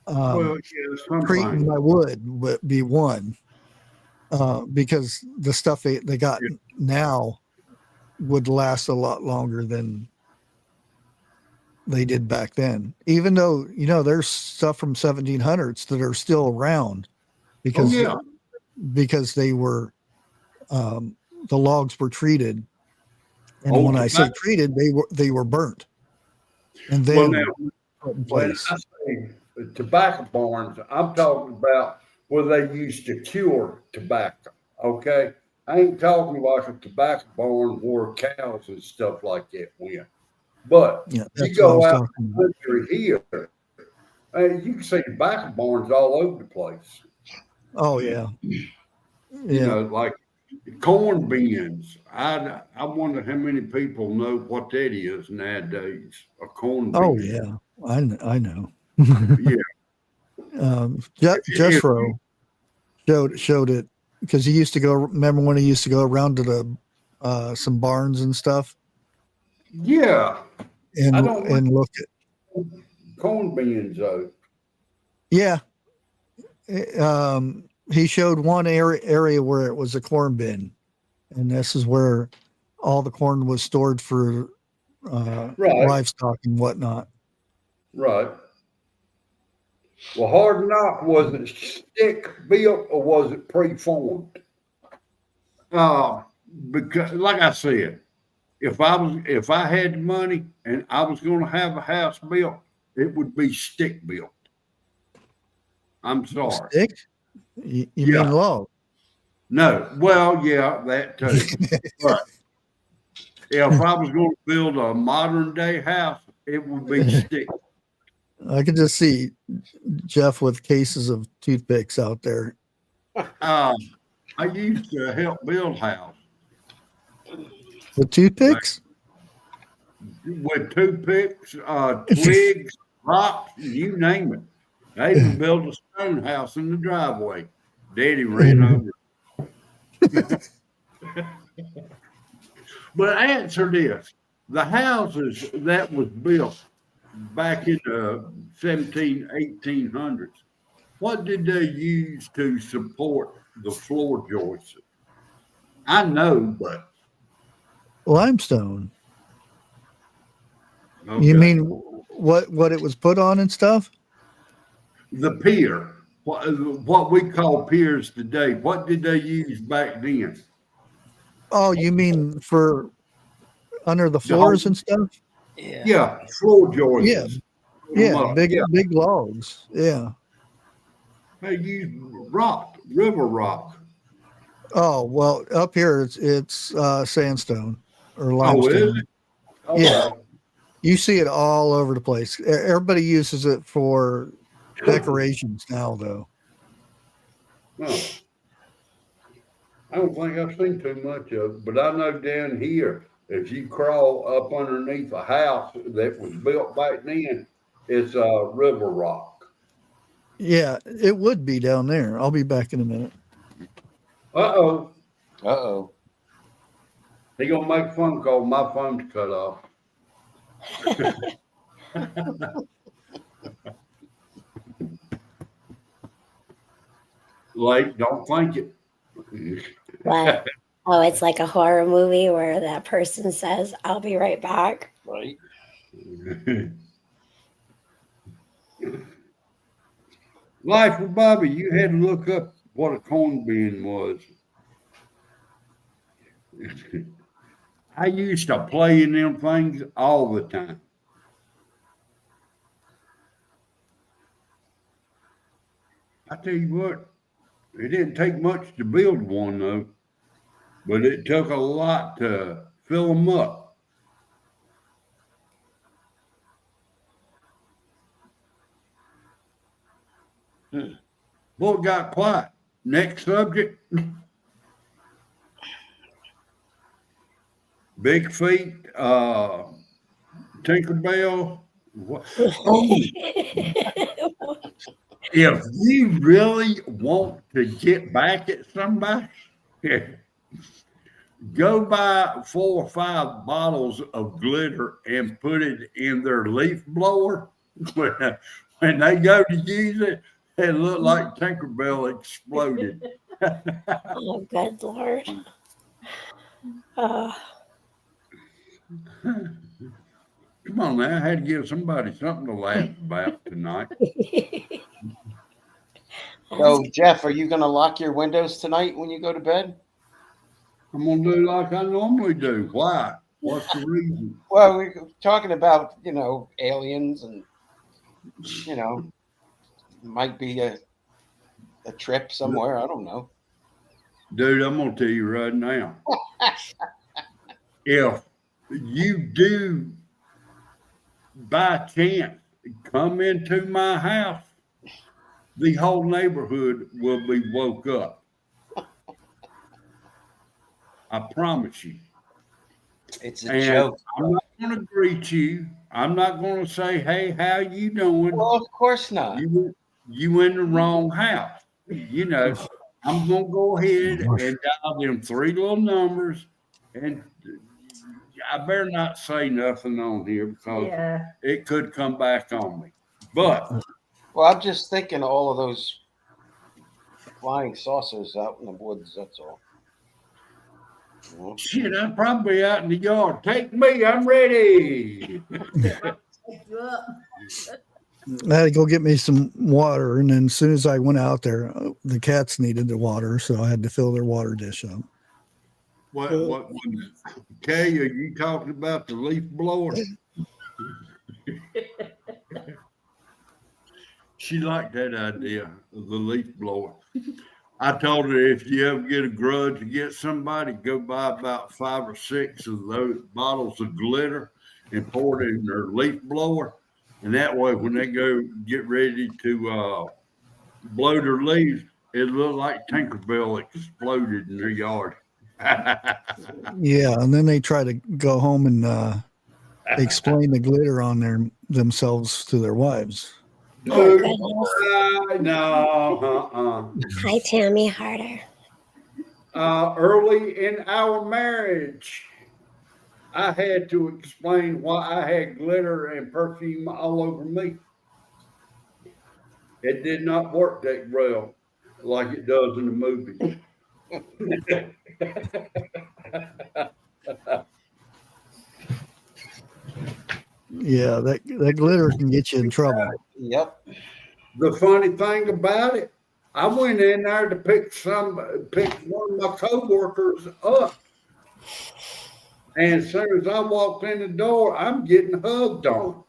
well, yeah, Treating sometimes. my wood would be one, because the stuff they got now would last a lot longer than they did back then. Even though there's stuff from 1700s that are still around because Oh, yeah. because they were the logs were treated, and Oh, when I say tobacco. treated, they were burnt and Well, then now, put in when place. I say tobacco barns, I'm talking about where they used to cure tobacco. Okay, I ain't talking like a tobacco barn where cows and stuff like that went. But Yeah, you that's what I go was out talking in about. the country here, and you can see tobacco barns all over the place. Oh yeah, You yeah. know, like corn bins. I wonder how many people know what that is nowadays. A corn bin. Oh yeah, I know. Yeah. If Jethro showed it because he used to go. Remember when he used to go around to the some barns and stuff yeah, I don't like and look at. corn bins though. Yeah, he showed one area where it was a corn bin, and this is where all the corn was stored for Right. livestock and whatnot. Right. Well, hard knock, was it stick built or was it preformed? Because like I said, if I had the money and I was going to have a house built, it would be stick built. I'm sorry. Stick? You Yeah. mean log? No. Well, yeah, that too. But If I was going to build a modern day house, it would be stick. I could just see Jeff with cases of toothpicks out there. I used to help build houses With toothpicks? with toothpicks, twigs, rocks, you name it. I even built a stone house in the driveway. Daddy ran over. But answer this. The houses that was built back in the 1800s, what did they use to support the floor joists? I know, but Limestone. okay. You mean what it was put on and stuff? The pier, what we call piers today, what did they use back then? Oh, you mean for under the floors and stuff? Yeah, floor joists. Yeah, big logs. Yeah. They used rock, river rock. Oh, well, up here it's sandstone or Oh, limestone. is it? Okay. Yeah. You see it all over the place. Everybody uses it for decorations now, though. No. I don't think I've seen too much of it, but I know down here, if you crawl up underneath a house that was built back then, it's river rock. Yeah, it would be down there. I'll be back in a minute. Uh-oh. Uh-oh. He gonna make a phone call. My phone's cut off. Like, don't think it. What? Oh, it's like a horror movie where that person says, "I'll be right back." Right. Life with Bobby, you had to look up what a corn bin was. I used to play in them things all the time. I tell you what, it didn't take much to build one though, but it took a lot to fill them up. Boy, it got quiet. Next subject. Big Feet, Tinkerbell. Oh, if you really want to get back at somebody, go buy 4 or 5 bottles of glitter and put it in their leaf blower. When they go to use it, it looked like Tinkerbell exploded. Oh, good Lord. Oh. Come on now, I had to give somebody something to laugh about tonight. So, Jeff, are you going to lock your windows tonight when you go to bed? I'm going to do like I normally do. Why? What's the reason? Well, we're talking about, aliens and, might be a trip somewhere. I don't know. Dude, I'm going to tell you right now. If you do by chance come into my house, the whole neighborhood will be woke up. I promise you. It's a joke. I'm not going to greet you. I'm not going to say, "Hey, how you doing?" Well, of course not. You in the wrong house. I'm going to go ahead and dial them 3 little numbers, and I better not say nothing on here because it could come back on me. But Well, I'm just thinking all of those flying saucers out in the woods. That's all. shit, I'm probably out in the yard. Take me, I'm ready. I had to go get me some water, and then as soon as I went out there, the cats needed the water, so I had to fill their water dish up. What Kay, are you talking about the leaf blower? She liked that idea of the leaf blower. I told her if you ever get a grudge against somebody, go buy about 5 or 6 of those bottles of glitter and pour it in their leaf blower. And that way, when they go get ready to blow their leaves, it looked like Tinkerbell exploded in their yard. Yeah, and then they try to go home and explain the glitter on themselves to their wives. Oh, Dude, goodness. no. Hi, Tammy Harder. Early in our marriage, I had to explain why I had glitter and perfume all over me. It did not work that well like it does in the movie. Yeah, that glitter can get you in trouble. Yep. The funny thing about it, I went in there to pick one of my coworkers up. And as soon as I walked in the door, I'm getting hugged on.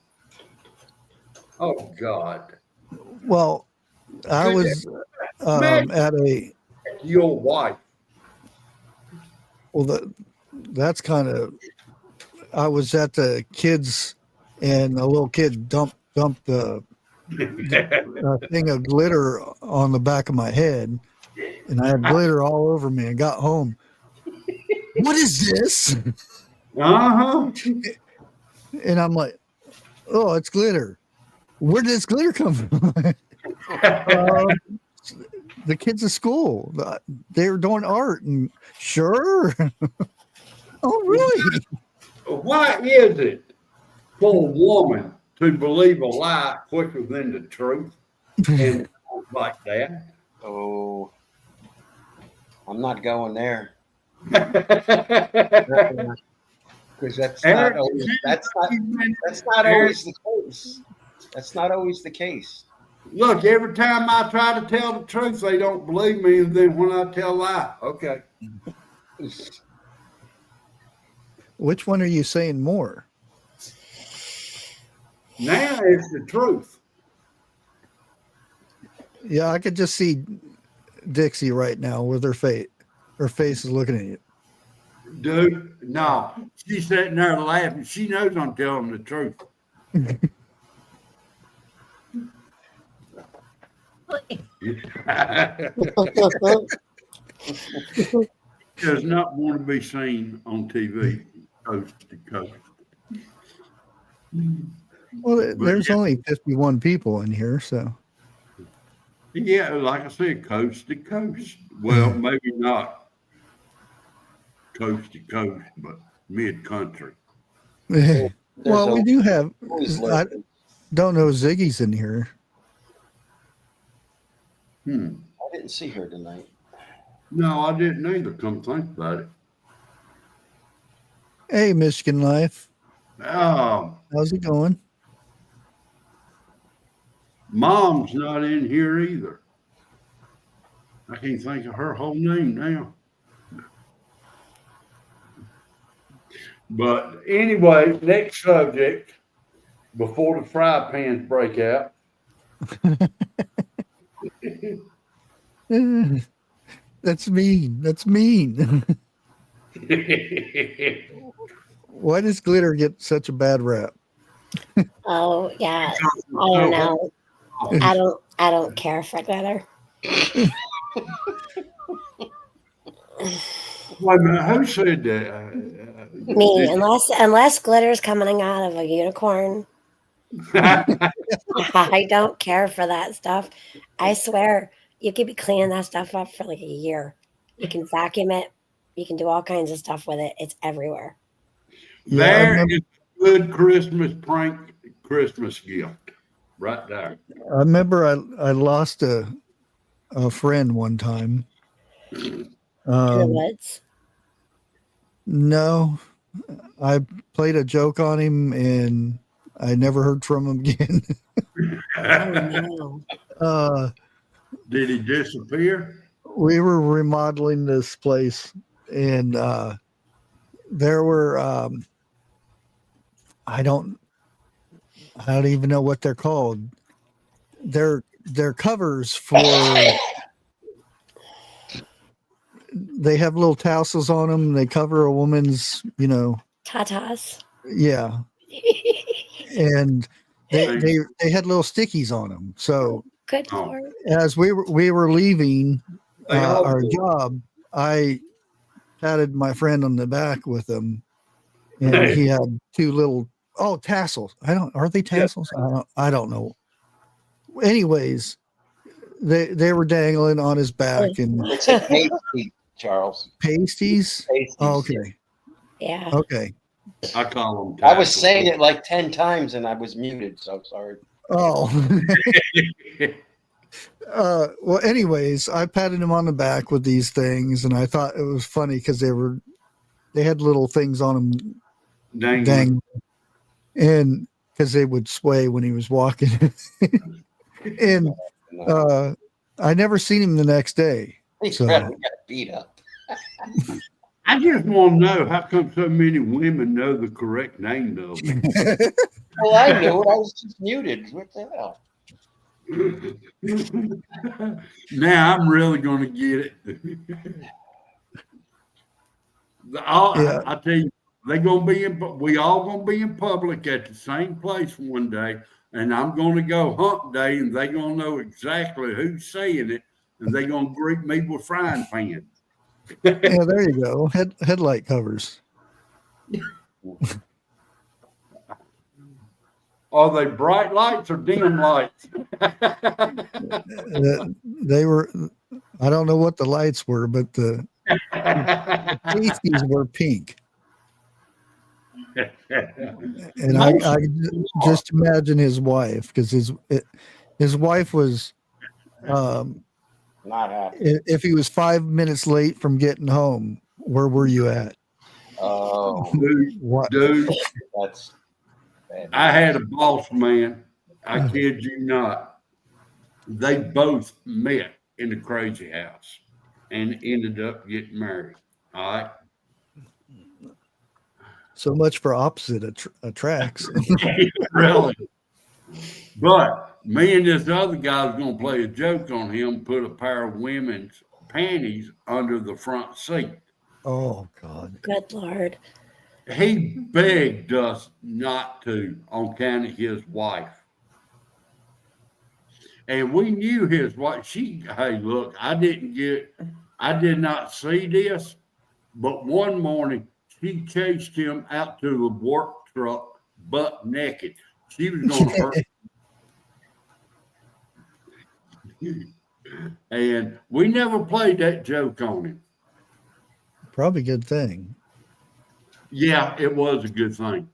Oh God. Well, I was at a Your wife. well, that's kind of. I was at the kids, and a little kid dumped a thing of glitter on the back of my head, and I had glitter all over me. I got home. What is this? Uh-huh. And I'm like, oh, it's glitter. Where did this glitter come from? The kids at school, they were doing art, and sure. Oh, really? Why is it for a woman to believe a lie quicker than the truth and like that? Oh, I'm not going there. Because that's not always the case. That's not always the case. Look, every time I try to tell the truth, they don't believe me. And then when I tell a lie, okay. Which one are you saying more? Now it's the truth. Yeah, I could just see Dixie right now with her face. Her face is looking at you. Dude, no. She's sitting there laughing. She knows I'm telling the truth. Does not want to be seen on TV coast to coast. Well, there's only 51 people in here, so. Yeah, like I said, coast to coast. Well, maybe not coast to coast, but mid-country. Well, we do have. I I don't know Ziggy's in here. didn't see her tonight. No, I didn't either. Come think about it. Hey, Michigan Life. Oh, How's it going? Mom's not in here either. I can't think of her whole name now. But anyway, next subject before the fry pans break out. That's mean. That's mean. Why does glitter get such a bad rap? Oh, yeah. I don't know. I don't care for glitter. Wait a minute, who said that? Me, unless glitter's coming out of a unicorn. I don't care for that stuff. I swear, you could be cleaning that stuff up for like a year. You can vacuum it. You can do all kinds of stuff with it. It's everywhere. There is a good Christmas prank, Christmas gift, right there. I remember I lost a friend one time. Woods. No, I played a joke on him and I never heard from him again. Oh, no. Did he disappear? We were remodeling this place and there were I don't even know what they're called. They're covers for they have little tassels on them. They cover a woman's, Tatas. yeah. And they had little stickies on them. So Good Lord. as we were leaving They all our do. job, I patted my friend on the back with them, and he had two little tassels. Are they tassels? I don't know. Anyways, they were dangling on his back and It's a pasty, Charles. pasties. Pasties. Okay. Yeah. Okay. I call them. I was saying it like 10 times and I was muted, so sorry. Oh. Well, anyways, I patted him on the back with these things, and I thought it was funny because they had little things on them, dang, and because they would sway when he was walking. And I never seen him the next day. He So probably got beat up. I just want to know how come so many women know the correct name of them. Well, I knew it. I was just muted. What the hell? Now I'm really going to get it. I tell you, we all going to be in public at the same place one day, and I'm going to go hump day, and they're going to know exactly who's saying it, and they're going to greet me with frying pan. yeah, there you go. Headlight covers. Are they bright lights or dim lights? They were. I don't know what the lights were, but the pasties were pink. And I just imagine his wife, because his wife was Not happy. if he was 5 minutes late from getting home, where were you at? Oh, Dude, that's bad. I had a boss man. I kid you not. They both met in the crazy house and ended up getting married. All right. So much for opposite attracts. Really. But me and this other guy was going to play a joke on him, put a pair of women's panties under the front seat. Oh, God. Good Lord. He begged us not to on account of his wife. And we knew his wife. Hey, look, I did not see this, but one morning she chased him out to the work truck butt naked. She was going to hurt him. And we never played that joke on him. Probably a good thing. Yeah, it was a good thing.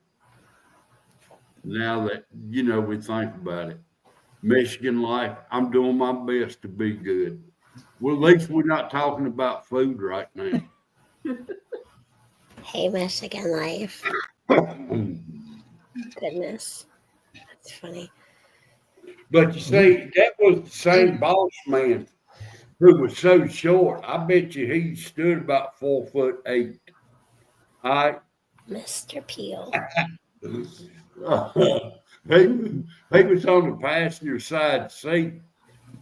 Now that, we think about it. Michigan life, I'm doing my best to be good. Well, at least we're not talking about food right now. Hey, Michigan life. Goodness. That's funny. But you see, that was the same boss man who was so short. I bet you he stood about 4'8". All right. Mr. Peel. He was on the passenger side seat.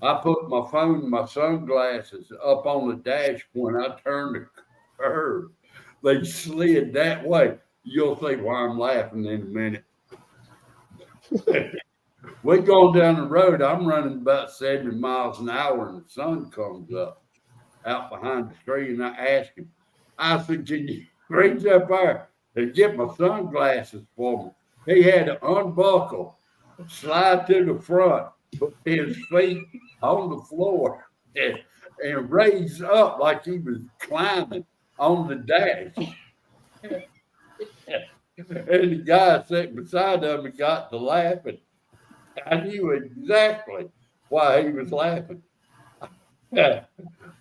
I put my phone and my sunglasses up on the dash when I turned the curve. They slid that way. You'll see why I'm laughing in a minute. We're going down the road. I'm running about 70 miles an hour, and the sun comes up out behind the tree, and I asked him, I said, can you reach up there and get my sunglasses for me? He had to unbuckle, slide to the front, put his feet on the floor, and raise up like he was climbing on the dash. And the guy sitting beside him got to laughing. I knew exactly why he was laughing. I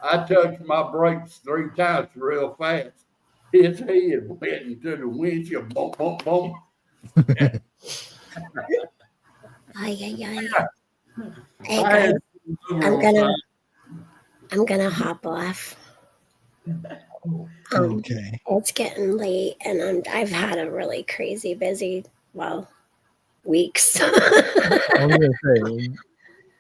touched my brakes 3 times real fast. His head went into the windshield. Boom, boom, boom. Ay. Hey guys, I'm gonna hop off. Okay. It's getting late, and I've had a really crazy busy weeks. I was gonna say,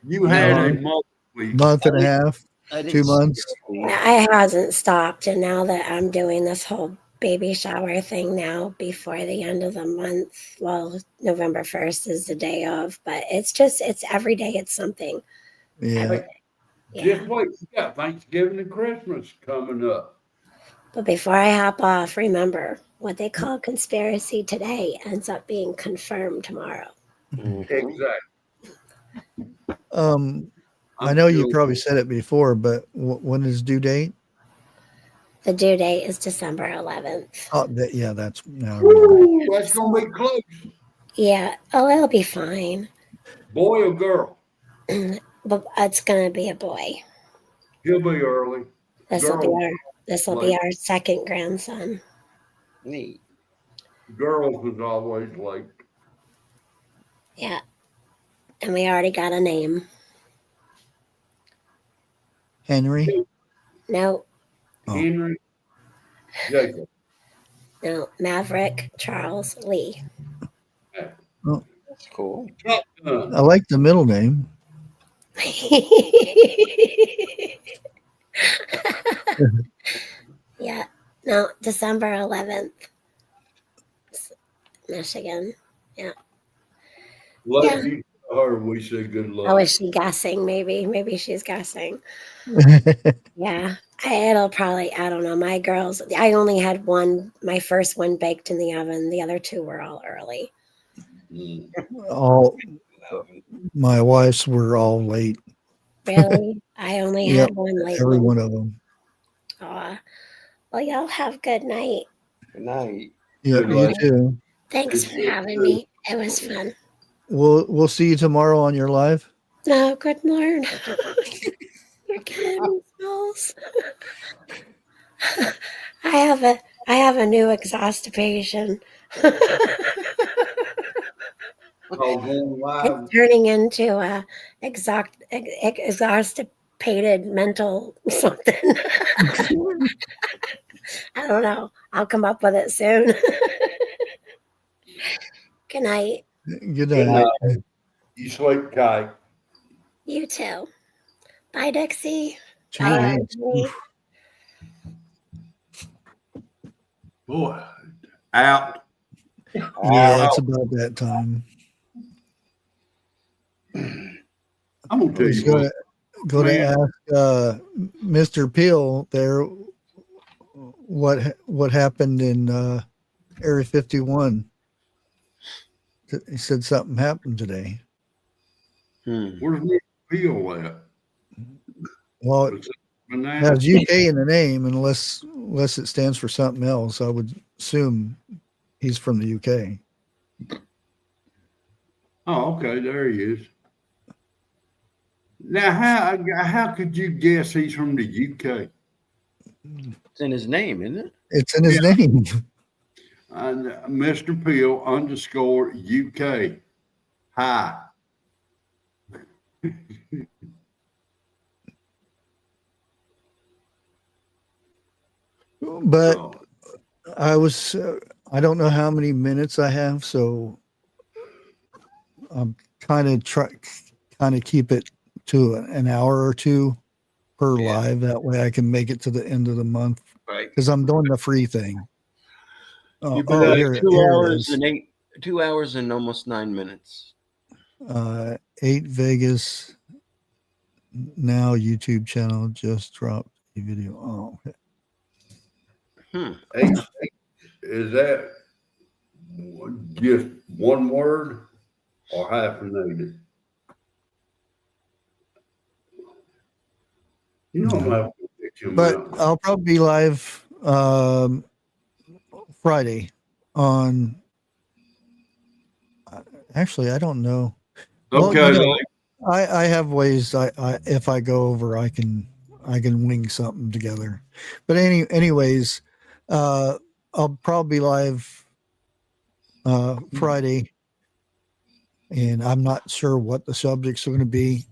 You had a month week. month and a half. I didn't 2 months. I hasn't stopped, and now that I'm doing this whole baby shower thing now before the end of the month, well, November 1st is the day of, but it's every day it's something. Yeah. Yeah. Just wait, you got Thanksgiving and Christmas coming up. But before I hop off, remember what they call conspiracy today ends up being confirmed tomorrow. Exactly. I know you probably said it before, but when is due date? The due date is December 11th. Oh, yeah, that's now. Woo, that's gonna be close. Yeah. Oh, it'll be fine. Boy or girl? But it's gonna be a boy. He'll be early. This will be our second grandson. Neat. Girls is always late. Yeah. And we already got a name. Henry? No, Oh. Henry, Jacob. no, Maverick Charles Lee. That's cool. I like the middle name. Yeah. No, December 11th. Michigan. Let you tell her we said good luck. Oh, is she guessing? Maybe she's guessing. Yeah. It'll probably, I don't know. My girls, I only had my first one baked in the oven. The other two were all early. All my wife's were all late. Really? I only Yep, had one late every one. one of them. Aw. Well, y'all have good night. Good night. Yeah, Good you night. too. Thanks for having me. It was fun. We'll see you tomorrow on your live. No, good morning. Your kitten smells. I have a new exhaustion. Oh, going live. It's turning into a exhausted mental something. I don't know. I'll come up with it soon. Good night. Good night. You sleep tight. You too. Bye, Dixie. 2 Bye, weeks. Anthony. Boy, out. Yeah, it's about that time. I'm gonna tell you what. Going to Man. ask Mr. Peel there what happened in Area 51. He said something happened today. Where's Mr. Peel at? Well, it Banana? has UK in the name, unless it stands for something else. I would assume he's from the UK. Oh, okay, there he is. Now, how could you guess he's from the UK? It's in his name, isn't it? It's in his name. Mr. Peel _UK. Hi. But Oh, I don't know how many minutes I have, so I'm kind of keep it to an hour or two per Yeah. live. That way I can make it to the end of the month Right. because I'm doing the free thing. You've been at here 2 it hours is. and 2 hours and almost 9 minutes. 8 Vegas. Now YouTube channel just dropped a video. Oh, okay. is that just one word or hyphenated? You don't have to pick him But out. I'll probably be live Friday on. Actually, I don't know. Okay, Well, you know, I have ways. I if I go over, I can wing something together. But anyways, I'll probably be live Friday, and I'm not sure what the subjects are going to be.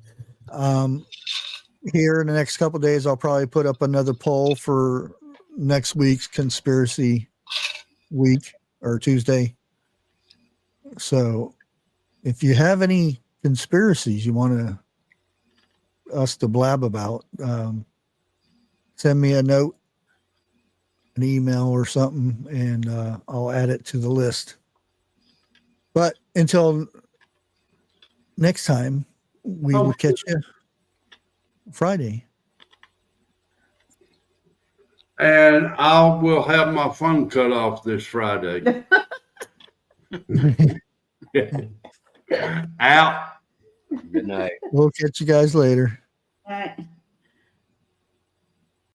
Here in the next couple of days, I'll probably put up another poll for next week's conspiracy week or Tuesday. So if you have any conspiracies you want us to blab about, send me a note, an email or something, and I'll add it to the list. But until next time, we will catch you Friday. And I will have my phone cut off this Friday. Out. Good night. We'll catch you guys later. All right.